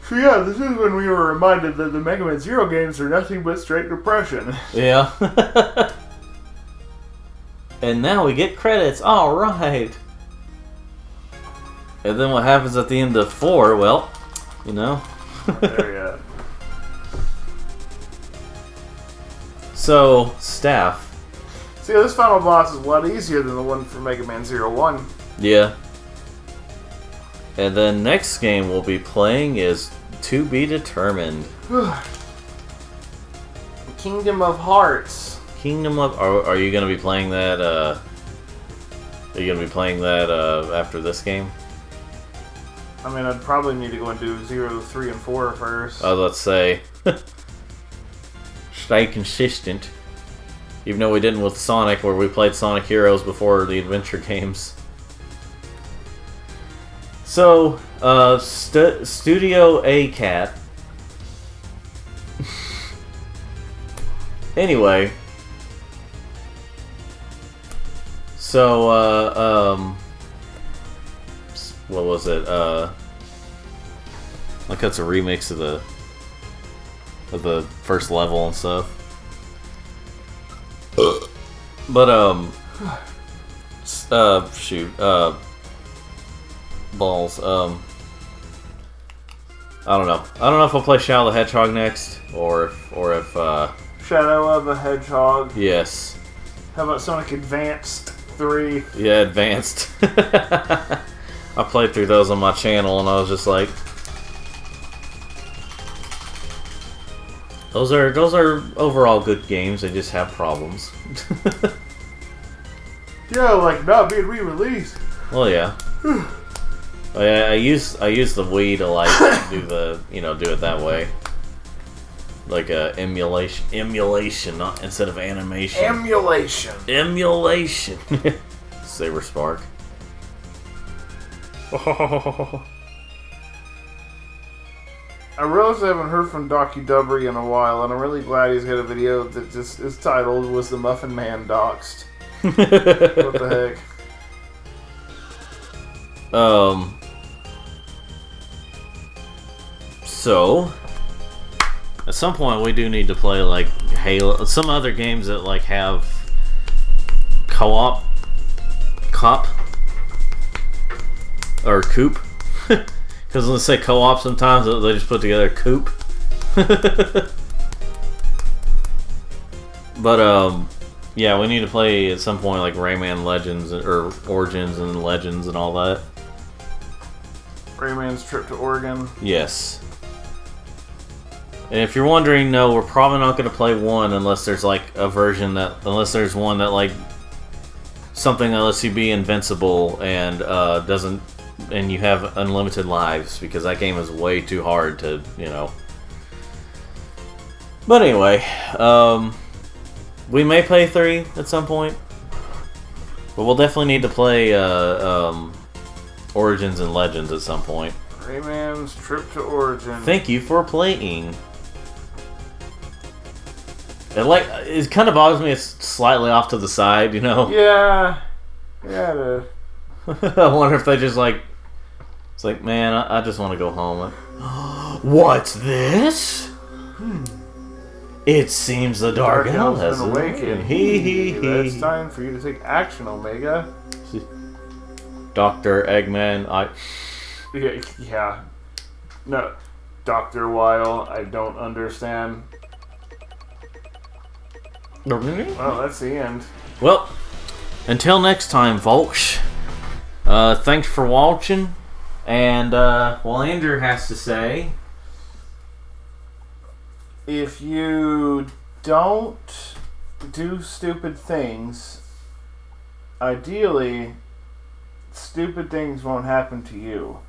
So yeah, this is when we were reminded that the Mega Man Zero games are nothing but straight depression. Yeah. And now we get credits. All right. And then what happens at the end of 4? Well, you know. There you go. So, staff. See, this final boss is a lot easier than the one from Mega Man 01. Yeah. And then next game we'll be playing is To Be Determined. Kingdom of Hearts. Kingdom of... Are you going to be playing that, Are you going to be playing that, after this game? I mean, I'd probably need to go and do 0, 3, and 4 first. Let's say... Stay consistent. Even though we didn't with Sonic, where we played Sonic Heroes before the adventure games. So, Studio A-Cat. Anyway. So, what was it? Like that's a remix of the first level and stuff. But, shoot, balls, I don't know. I don't know if I'll play Shadow the Hedgehog next, or if, Shadow of the Hedgehog. Yes. How about Sonic Advanced 3? Yeah, Advanced. I played through those on my channel, and I was just like, those are overall good games. They just have problems. Yeah, like not being re-released. Well, yeah. I use the Wii to like do it that way, like emulation, not instead of animation. Emulation. Saber Spark. I realize I haven't heard from Docu Dubry in a while, and I'm really glad he's got a video that just is titled "Was the Muffin Man Doxed?" What the heck? So, at some point we do need to play like Halo, some other games that like have co-op cop or coop. Because when they say co-op, sometimes they just put together coop. But yeah, we need to play at some point like Rayman Legends or Origins and Legends and all that. Rayman's Trip to Oregon. Yes. And if you're wondering, no, we're probably not going to play one unless there's like a version unless there's one that like something that lets you be invincible and doesn't, and you have unlimited lives, because that game is way too hard to, you know. But anyway, we may play 3 at some point, but we'll definitely need to play Origins and Legends at some point. Rayman's Trip to Origin. Thank you for playing. It kind of bothers me. It's slightly off to the side, you know. Yeah. Yeah. I wonder if they just like. It's like, man, I just want to go home. What's this? It seems the Dark Owl has been awakened. It's time for you to take action, Omega. Dr. Eggman, Yeah. No. Dr. Weil, I don't understand. Well, that's the end. Well, until next time, folks. Thanks for watching. And, well, Andrew has to say, if you don't do stupid things, ideally, stupid things won't happen to you.